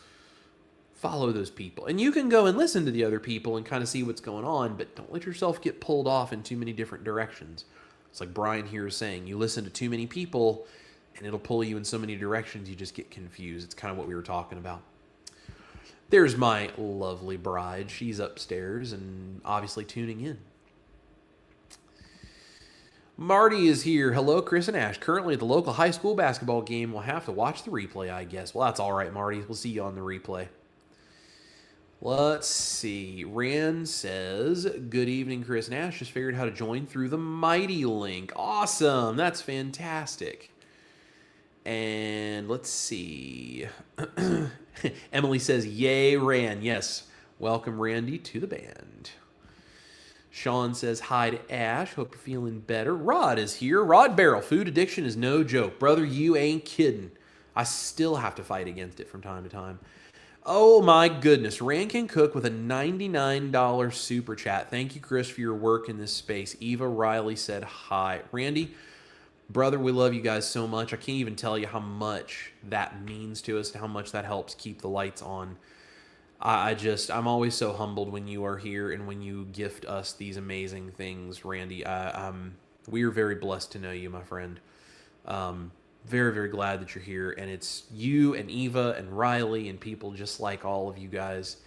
Follow those people. And you can go and listen to the other people and kind of see what's going on, but don't let yourself get pulled off in too many different directions. It's like Brian here is saying, you listen to too many people and it'll pull you in so many directions you just get confused. It's kind of what we were talking about. There's my lovely bride. She's upstairs and obviously tuning in. Marty is here. Hello, Chris and Ash. Currently at the local high school basketball game. We'll have to watch the replay, I guess. Well, that's all right, Marty. We'll see you on the replay. Let's see. Rand says, good evening, Chris and Ash. Just figured how to join through the Mighty link. Awesome. That's fantastic. And let's see. Emily says, yay, Rand. Yes. Welcome, Randy, to the band. Sean says, hi to Ash. Hope you're feeling better. Rod is here. Rod Barrel. Food addiction is no joke. Brother, you ain't kidding. I still have to fight against it from time to time. Oh, my goodness. Rand can cook with a $99 super chat. Thank you, Chris, for your work in this space. Eva Riley said hi. Randy, brother, we love you guys so much. I can't even tell you how much that means to us and how much that helps keep the lights on. I'm always so humbled when you are here and when you gift us these amazing things, Randy. We are very blessed to know you, my friend. Very, very glad that you're here. And it's you and Eva and Riley and people just like all of you guys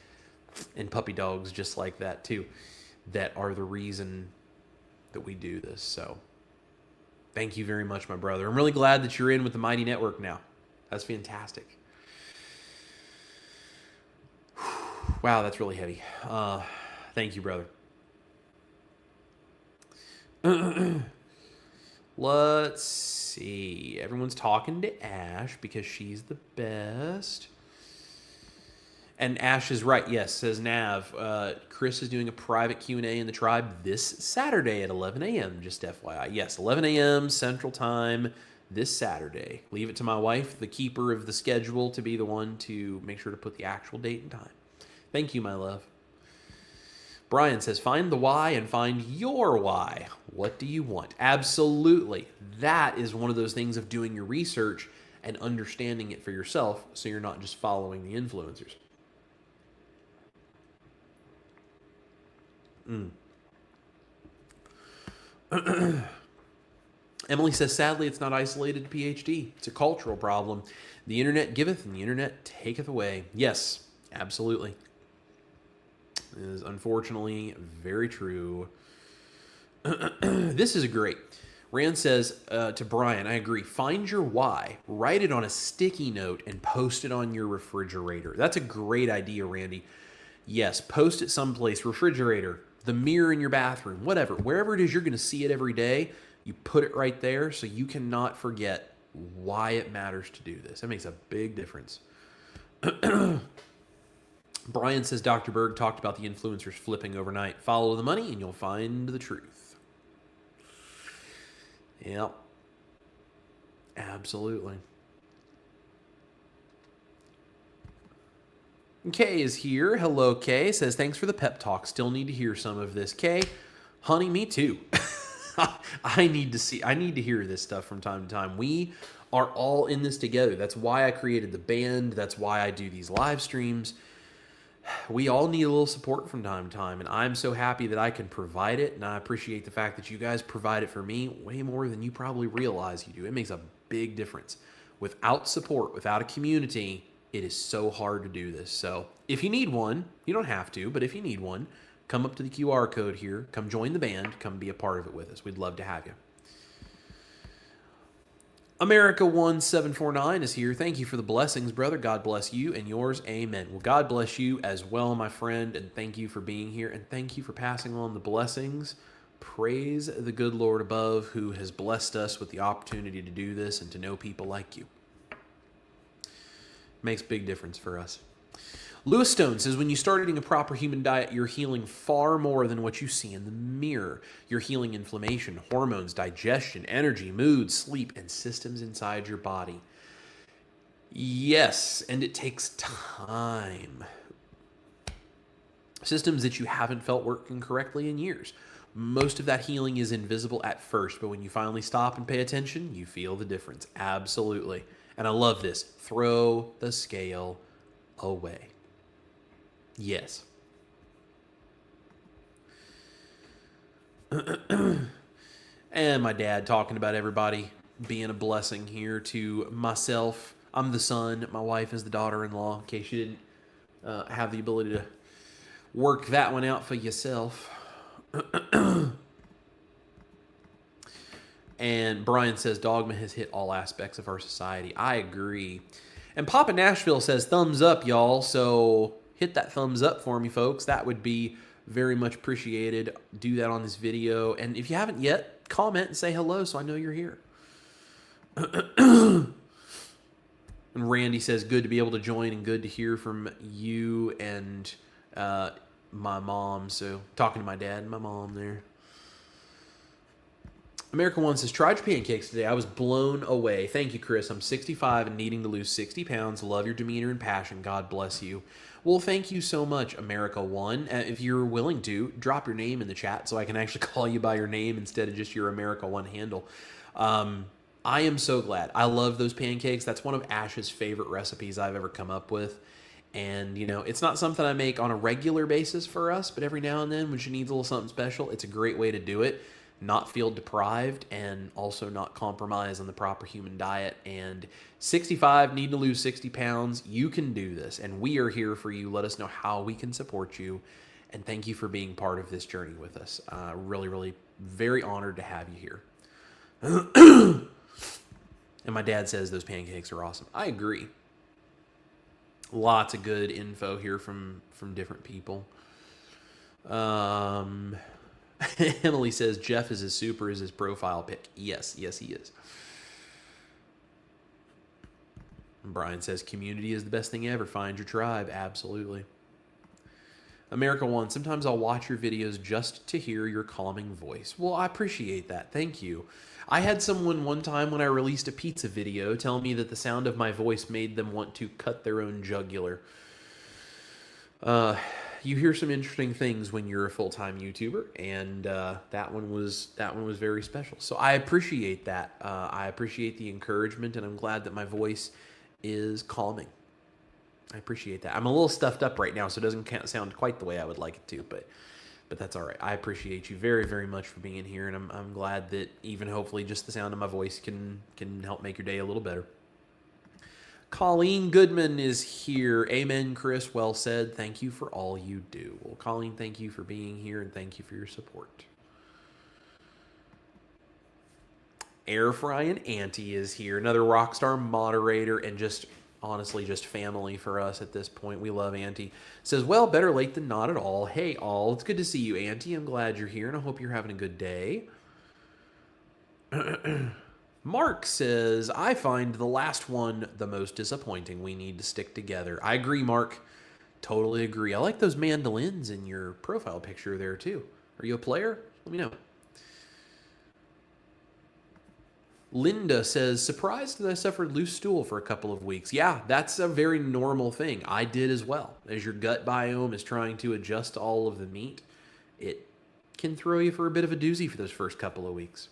and puppy dogs just like that too, that are the reason that we do this. So thank you very much, my brother. I'm really glad that you're in with the Mighty Network now. That's fantastic. Wow, that's really heavy. Thank you, brother. Let's see. Everyone's talking to Ash because she's the best. And Ash is right. Yes, says Nav. Chris is doing a private Q&A in the tribe this Saturday at 11 a.m. Just FYI. Yes, 11 a.m. Central Time this Saturday. Leave it to my wife, the keeper of the schedule, to be the one to make sure to put the actual date and time. Thank you, my love. Brian says, find the why and find your why. What do you want? Absolutely. That is one of those things of doing your research and understanding it for yourself so you're not just following the influencers. Emily says, sadly, it's not isolated to PhD. It's a cultural problem. The internet giveth and the internet taketh away. Yes, absolutely. It is unfortunately very true. This is great. Rand says to Brian, I agree. Find your why. Write it on a sticky note and post it on your refrigerator. That's a great idea, Randy. Yes, post it someplace. Refrigerator, the mirror in your bathroom, whatever. Wherever it is you're going to see it every day, you put it right there so you cannot forget why it matters to do this. That makes a big difference. Brian says Dr. Berg talked about the influencers flipping overnight. Follow the money and you'll find the truth. Yep. Absolutely. Kay is here. Hello, Kay. Says, thanks for the pep talk. Still need to hear some of this. Kay, honey, me too. I need to hear this stuff from time to time. We are all in this together. That's why I created the band. That's why I do these live streams. We all need a little support from time to time, and I'm so happy that I can provide it, and I appreciate the fact that you guys provide it for me way more than you probably realize you do. It makes a big difference. Without support, without a community, it is so hard to do this. So if you need one, you don't have to, but if you need one, come up to the QR code here, come join the band, come be a part of it with us. We'd love to have you. America1749 is here. Thank you for the blessings, brother. God bless you and yours. Amen. Well, God bless you as well, my friend, and thank you for being here, and thank you for passing on the blessings. Praise the good Lord above who has blessed us with the opportunity to do this and to know people like you. Makes a big difference for us. Lewis Stone says, when you start eating a proper human diet, you're healing far more than what you see in the mirror. You're healing inflammation, hormones, digestion, energy, mood, sleep, and systems inside your body. Yes, and it takes time. Systems that you haven't felt working correctly in years. Most of that healing is invisible at first, but when you finally stop and pay attention, you feel the difference. Absolutely. And I love this. Throw the scale away. Yes. And my dad talking about everybody being a blessing here to myself. I'm the son. My wife is the daughter-in-law, in case you didn't have the ability to work that one out for yourself. And Brian says, dogma has hit all aspects of our society. I agree. And Papa Nashville says, thumbs up, y'all. So hit that thumbs up for me, folks. That would be very much appreciated. Do that on this video. And if you haven't yet, comment and say hello so I know you're here. And Randy says, good to be able to join and good to hear from you and my mom. So talking to my dad and my mom there. America One says, tried your pancakes today. I was blown away. Thank you, Chris. I'm 65 and needing to lose 60 pounds. Love your demeanor and passion. God bless you. Well, thank you so much, America One. If you're willing to, drop your name in the chat so I can actually call you by your name instead of just your America One handle. I am so glad. I love those pancakes. That's one of Ash's favorite recipes I've ever come up with. And, you know, it's not something I make on a regular basis for us, but every now and then when she needs a little something special, it's a great way to do it. Not feel deprived and also not compromise on the proper human diet. And 65, need to lose 60 pounds. You can do this, and we are here for you. Let us know how we can support you. And thank you for being part of this journey with us. Really, really very honored to have you here. And my dad says those pancakes are awesome. I agree. Lots of good info here from different people. Emily says Jeff is as super as his profile pic. Yes, yes, he is. Brian says community is the best thing ever. Find your tribe. Absolutely. America One, sometimes I'll watch your videos just to hear your calming voice. Well, I appreciate that. Thank you. I had someone one time when I released a pizza video tell me that the sound of my voice made them want to cut their own jugular. You hear some interesting things when you're a full-time YouTuber, and that one was very special. So I appreciate that. I appreciate the encouragement, and I'm glad that my voice is calming. I appreciate that. I'm a little stuffed up right now, so it doesn't sound quite the way I would like it to, but that's all right. I appreciate you very, very much for being here, and I'm glad that even hopefully just the sound of my voice can help make your day a little better. Colleen Goodman is here. Amen, Chris. Well said. Thank you for all you do. Well, Colleen, thank you for being here, and thank you for your support. Air Frying Auntie is here. Another Rockstar moderator and just honestly just family for us at this point. We love Auntie. Says, well, better late than not at all. Hey, all. It's good to see you, Auntie. I'm glad you're here, and I hope you're having a good day. Mark says, I find the last one the most disappointing. We need to stick together. I agree, Mark. Totally agree. I like those mandolins in your profile picture there, too. Are you a player? Let me know. Linda says, surprised that I suffered loose stool for a couple of weeks. Yeah, that's a very normal thing. I did as well. As your gut biome is trying to adjust to all of the meat, it can throw you for a bit of a doozy for those first couple of weeks.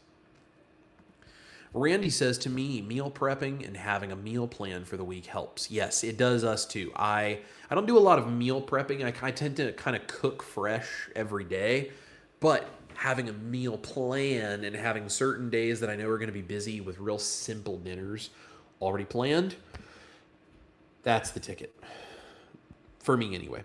Randy says, to me, meal prepping and having a meal plan for the week helps. Yes, it does us too. I don't do a lot of meal prepping. I tend to kind of cook fresh every day, but having a meal plan and having certain days that I know are going to be busy with real simple dinners already planned, that's the ticket. For me, anyway.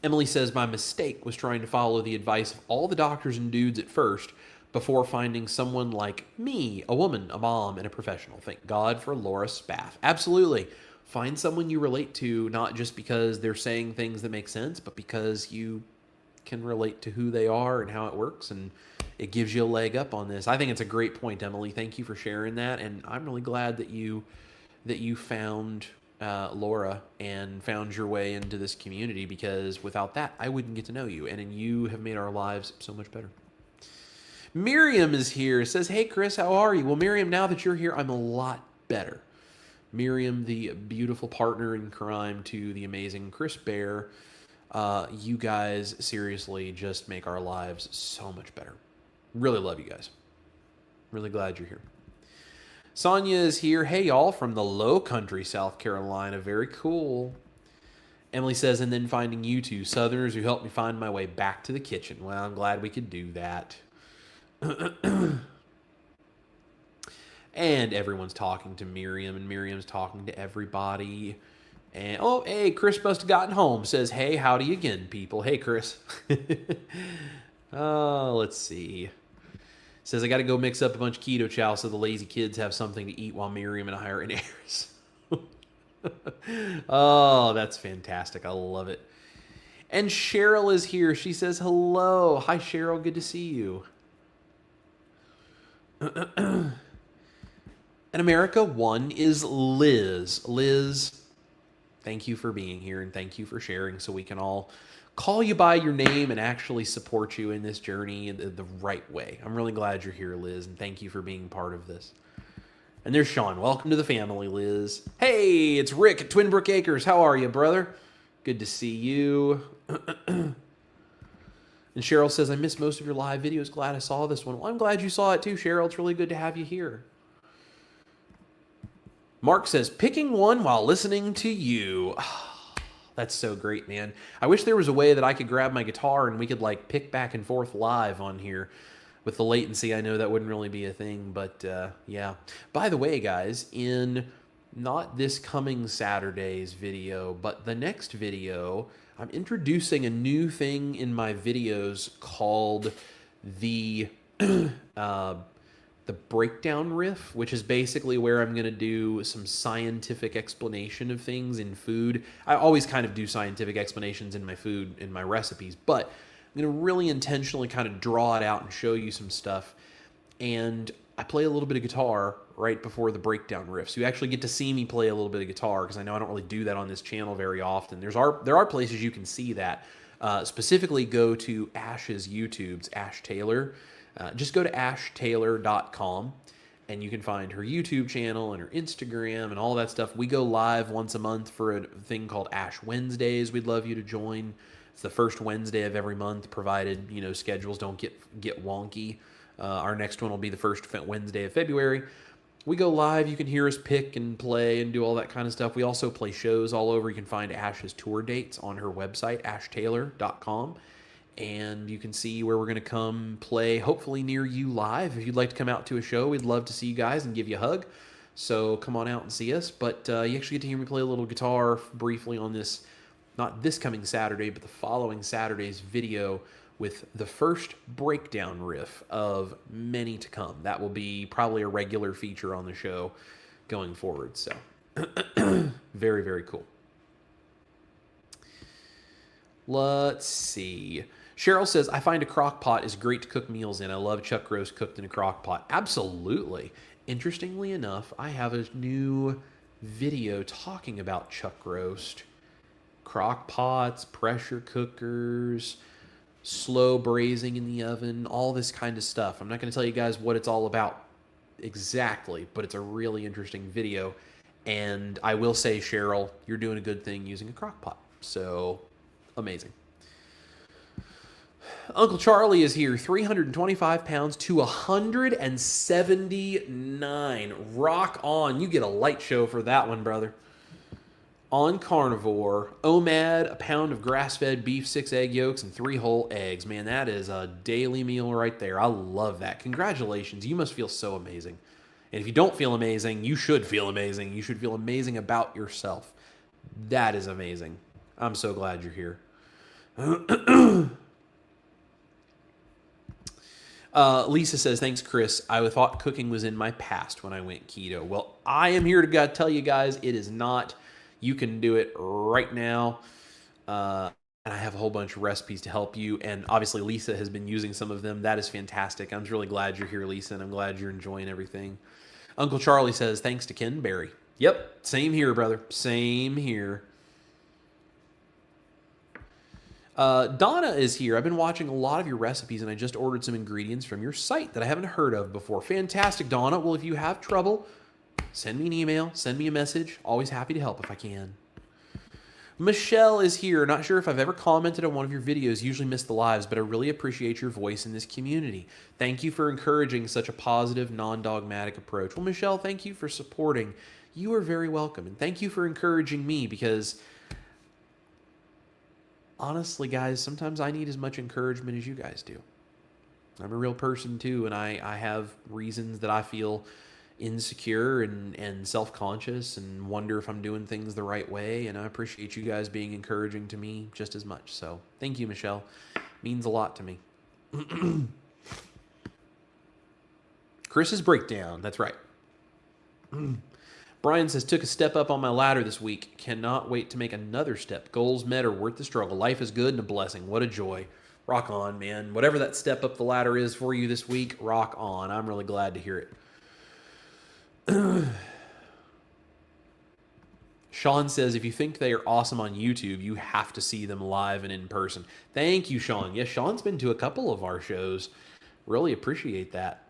Emily says, my mistake was trying to follow the advice of all the doctors and dudes at first before finding someone like me, a woman, a mom, and a professional. Thank God for Laura Spaff. Absolutely. Find someone you relate to, not just because they're saying things that make sense, but because you can relate to who they are and how it works, and it gives you a leg up on this. I think it's a great point, Emily. Thank you for sharing that, and I'm really glad that you found Laura and found your way into this community, because without that, I wouldn't get to know you, and you have made our lives so much better. Miriam is here. Says, hey, Chris, how are you? Well, Miriam, now that you're here, I'm a lot better. Miriam, the beautiful partner in crime to the amazing Chris Bear. You guys seriously just make our lives so much better. Really love you guys. Really glad you're here. Sonia is here. Hey, y'all, from the low country, South Carolina. Very cool. Emily says, and then finding you two Southerners who helped me find my way back to the kitchen. Well, I'm glad we could do that. And everyone's talking to Miriam, and Miriam's talking to everybody. And, oh, hey, Chris must have gotten home. Says, hey, howdy again, people. Hey, Chris. Oh, let's see. Says, I got to go mix up a bunch of keto chow so the lazy kids have something to eat while Miriam and I are in airs. Oh, that's fantastic. I love it. And Cheryl is here. She says, hello. Hi, Cheryl. Good to see you. And America One is Liz. Liz, thank you for being here, and thank you for sharing so we can all call you by your name and actually support you in this journey in the right way. I'm really glad you're here, Liz, and thank you for being part of this. And there's Sean. Welcome to the family, Liz. Hey, it's Rick at Twin Brook Acres. How are you, brother? Good to see you. And Cheryl says, I missed most of your live videos. Glad I saw this one. Well, I'm glad you saw it too, Cheryl. It's really good to have you here. Mark says, picking one while listening to you. That's so great, man. I wish there was a way that I could grab my guitar and we could like pick back and forth live on here. With the latency, I know that wouldn't really be a thing, but yeah. By the way, guys, in not this coming Saturday's video, but the next video, I'm introducing a new thing in my videos called the breakdown riff, which is basically where I'm going to do some scientific explanation of things in food. I always kind of do scientific explanations in my food, in my recipes, but I'm going to really intentionally kind of draw it out and show you some stuff. And I play a little bit of guitar right before the breakdown riff. So you actually get to see me play a little bit of guitar, because I know I don't really do that on this channel very often. There are places you can see that. Specifically, go to Ash's YouTube's Ash Taylor. Just go to ashtaylor.com and you can find her YouTube channel and her Instagram and all that stuff. We go live once a month for a thing called Ash Wednesdays. We'd love you to join. It's the first Wednesday of every month, provided, you know, schedules don't get wonky. Our next one will be the first Wednesday of February. We go live. You can hear us pick and play and do all that kind of stuff. We also play shows all over. You can find Ash's tour dates on her website, ashtaylor.com. And you can see where we're going to come play, hopefully near you live. If you'd like to come out to a show, we'd love to see you guys and give you a hug. So come on out and see us. But you actually get to hear me play a little guitar briefly on this, not this coming Saturday, but the following Saturday's video with the first breakdown riff of many to come. That will be probably a regular feature on the show going forward. So very, very cool. Let's see. Cheryl says, I find a crock pot is great to cook meals in. I love chuck roast cooked in a crock pot. Absolutely. Interestingly enough, I have a new video talking about chuck roast, crock pots, pressure cookers, slow braising in the oven, all this kind of stuff. I'm not going to tell you guys what it's all about exactly, but it's a really interesting video. And I will say, Cheryl, you're doing a good thing using a crock pot. So amazing. Uncle Charlie is here, 325 pounds to 179. Rock on. You get a light show for that one, brother. On Carnivore, OMAD, a pound of grass-fed beef, 6 egg yolks, and 3 whole eggs. Man, that is a daily meal right there. I love that. Congratulations. You must feel so amazing. And if you don't feel amazing, you should feel amazing. You should feel amazing about yourself. That is amazing. I'm so glad you're here. Lisa says, thanks, Chris. I thought cooking was in my past when I went keto. Well, I am here to tell you guys it is not. You can do it right now. And I have a whole bunch of recipes to help you. And obviously, Lisa has been using some of them. That is fantastic. I'm really glad you're here, Lisa, and I'm glad you're enjoying everything. Uncle Charlie says, thanks to Ken Berry. Yep, same here, brother. Same here. Donna is here. I've been watching a lot of your recipes, and I just ordered some ingredients from your site that I haven't heard of before. Fantastic, Donna. Well, if you have trouble, send me an email, send me a message. Always happy to help if I can. Michelle is here. Not sure if I've ever commented on one of your videos. Usually miss the lives, but I really appreciate your voice in this community. Thank you for encouraging such a positive, non-dogmatic approach. Well, Michelle, thank you for supporting. You are very welcome, and thank you for encouraging me, because honestly, guys, sometimes I need as much encouragement as you guys do. I'm a real person too, and I have reasons that I feel insecure and self-conscious and wonder if I'm doing things the right way, and I appreciate you guys being encouraging to me just as much. So thank you, Michelle. It means a lot to me. Chris's breakdown. That's right. Brian says, took a step up on my ladder this week. Cannot wait to make another step. Goals met are worth the struggle. Life is good and a blessing. What a joy. Rock on, man. Whatever that step up the ladder is for you this week, rock on. I'm really glad to hear it. Sean says, if you think they are awesome on YouTube, you have to see them live and in person. Thank you, Sean. Yes, Sean's been to a couple of our shows. Really appreciate that.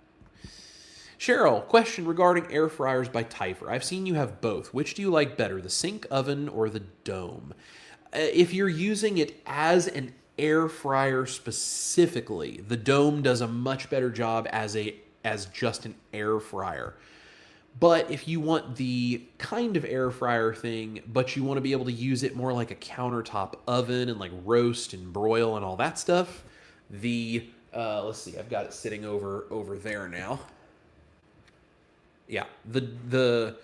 Cheryl, question regarding air fryers by Tyfer. I've seen you have both. Which do you like better, the sink oven or the dome? If you're using it as an air fryer specifically, the dome does a much better job as just an air fryer. But if you want the kind of air fryer thing, but you want to be able to use it more like a countertop oven and like roast and broil and all that stuff, the let's see, I've got it sitting over there now. Yeah, the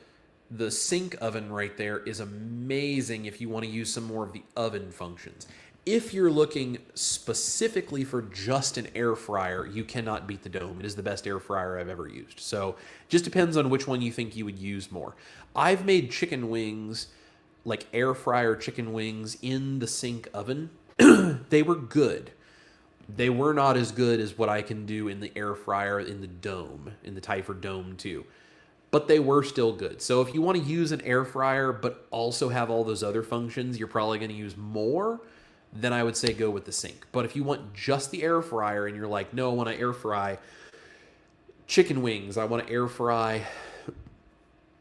sink oven right there is amazing if you want to use some more of the oven functions. If you're looking specifically for just an air fryer, you cannot beat the dome. It is the best air fryer I've ever used. So just depends on which one you think you would use more. I've made chicken wings, like air fryer chicken wings in the sink oven. They were good. They were not as good as what I can do in the air fryer in the Dome, in the Typher Dome 2. But they were still good. So if you want to use an air fryer but also have all those other functions, you're probably going to use more, then I would say go with the sink. But if you want just the air fryer and you're like, no, I want to air fry chicken wings, I want to air fry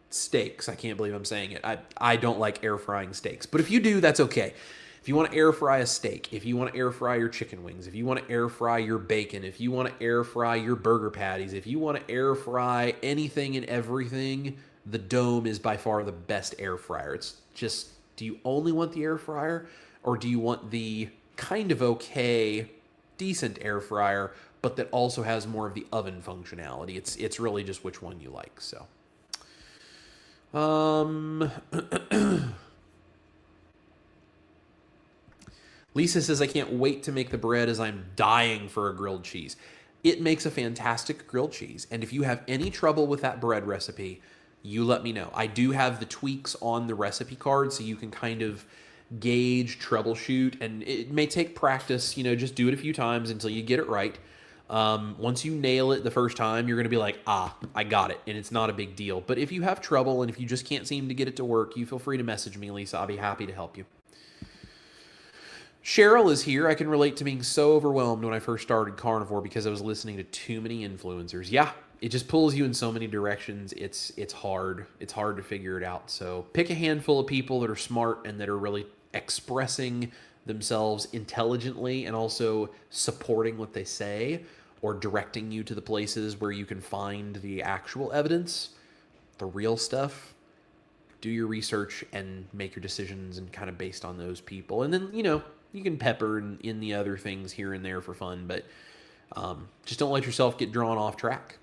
steaks. I can't believe I'm saying it. I don't like air frying steaks. But if you do, that's okay. If you want to air fry a steak, if you want to air fry your chicken wings, if you want to air fry your bacon, if you want to air fry your burger patties, if you want to air fry anything and everything, the Dome is by far the best air fryer. It's just, do you only want the air fryer, or do you want the kind of okay, decent air fryer, but that also has more of the oven functionality? It's really just which one you like. So Lisa says, I can't wait to make the bread as I'm dying for a grilled cheese. It makes a fantastic grilled cheese. And if you have any trouble with that bread recipe, you let me know. I do have the tweaks on the recipe card so you can kind of gauge, troubleshoot, and it may take practice. Just do it a few times until you get it right. Once you nail it the first time, you're going to be like, I got it. And it's not a big deal. But if you have trouble and if you just can't seem to get it to work, you feel free to message me, Lisa. I'll be happy to help you. Cheryl is here. I can relate to being so overwhelmed when I first started Carnivore because I was listening to too many influencers. Yeah, it just pulls you in so many directions. It's hard. It's hard to figure it out. So pick a handful of people that are smart and that are really expressing themselves intelligently and also supporting what they say or directing you to the places where you can find the actual evidence, the real stuff. Do your research and make your decisions and kind of based on those people. And then, you can pepper in the other things here and there for fun, but just don't let yourself get drawn off track.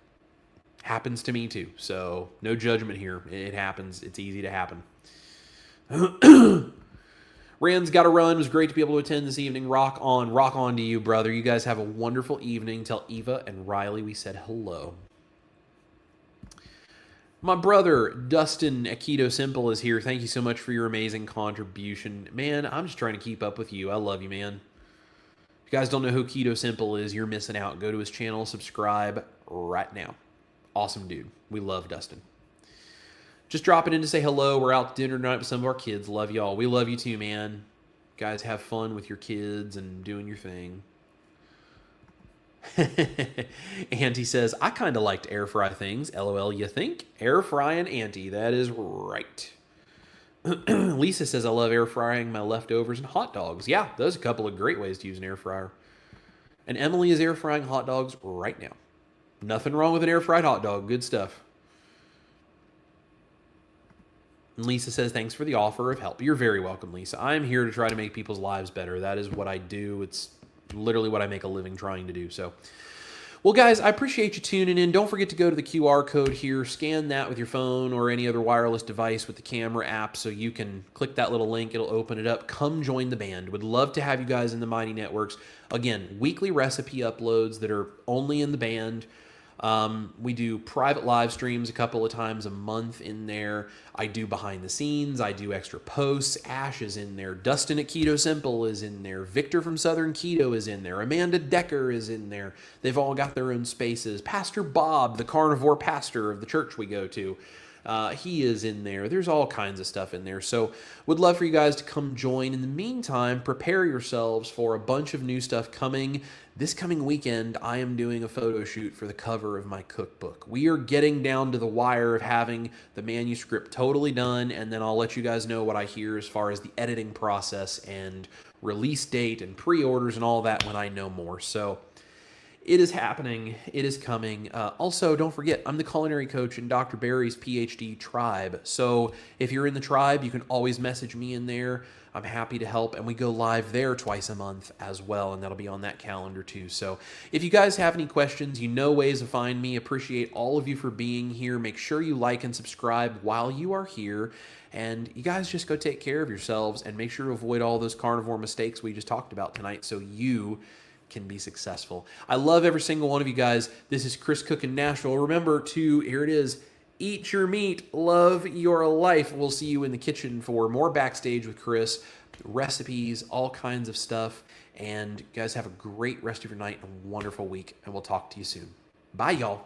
Happens to me too, so no judgment here. It happens. It's easy to happen. Rand's got to run. It was great to be able to attend this evening. Rock on to you, brother. You guys have a wonderful evening. Tell Eva and Riley we said hello. My brother, Dustin at Keto Simple is here. Thank you so much for your amazing contribution. Man, I'm just trying to keep up with you. I love you, man. If you guys don't know who Keto Simple is, you're missing out. Go to his channel, subscribe right now. Awesome dude. We love Dustin. Just dropping in to say hello. We're out to dinner tonight with some of our kids. Love y'all. We love you too, man. Guys, have fun with your kids and doing your thing. Auntie says, I kind of like to air fry things. LOL, you think? Air frying Auntie. That is right. Lisa says, I love air frying my leftovers and hot dogs. Yeah, those are a couple of great ways to use an air fryer. And Emily is air frying hot dogs right now. Nothing wrong with an air fried hot dog. Good stuff. And Lisa says, thanks for the offer of help. You're very welcome, Lisa. I'm here to try to make people's lives better. That is what I do. It's literally what I make a living trying to do. So, well, guys, I appreciate you tuning in. Don't forget to go to the QR code here, scan that with your phone or any other wireless device with the camera app so you can click that little link. It'll open it up. Come join the band. Would love to have you guys in the Mighty Networks. Again, weekly recipe uploads that are only in the band. We do private live streams a couple of times a month in there. I do behind the scenes. I do extra posts. Ash is in there. Dustin at Keto Simple is in there. Victor from Southern Keto is in there. Amanda Decker is in there. They've all got their own spaces. Pastor Bob, the carnivore pastor of the church we go to, he is in there. There's all kinds of stuff in there. So would love for you guys to come join. In the meantime, prepare yourselves for a bunch of new stuff coming. This coming weekend, I am doing a photo shoot for the cover of my cookbook. We are getting down to the wire of having the manuscript totally done, and then I'll let you guys know what I hear as far as the editing process and release date and pre-orders and all that when I know more. So it is happening. It is coming. Also, don't forget, I'm the culinary coach in Dr. Barry's PhD tribe. So if you're in the tribe, you can always message me in there. I'm happy to help, and we go live there twice a month as well, and that'll be on that calendar too. So if you guys have any questions, you know ways to find me. Appreciate all of you for being here. Make sure you like and subscribe while you are here, and you guys just go take care of yourselves and make sure to avoid all those carnivore mistakes we just talked about tonight so you can be successful. I love every single one of you guys. This is Chris Cook in Nashville. Remember to, here it is, eat your meat, love your life. We'll see you in the kitchen for more Backstage with Chris. recipes, all kinds of stuff. And you guys have a great rest of your night and a wonderful week, and we'll talk to you soon. Bye, y'all.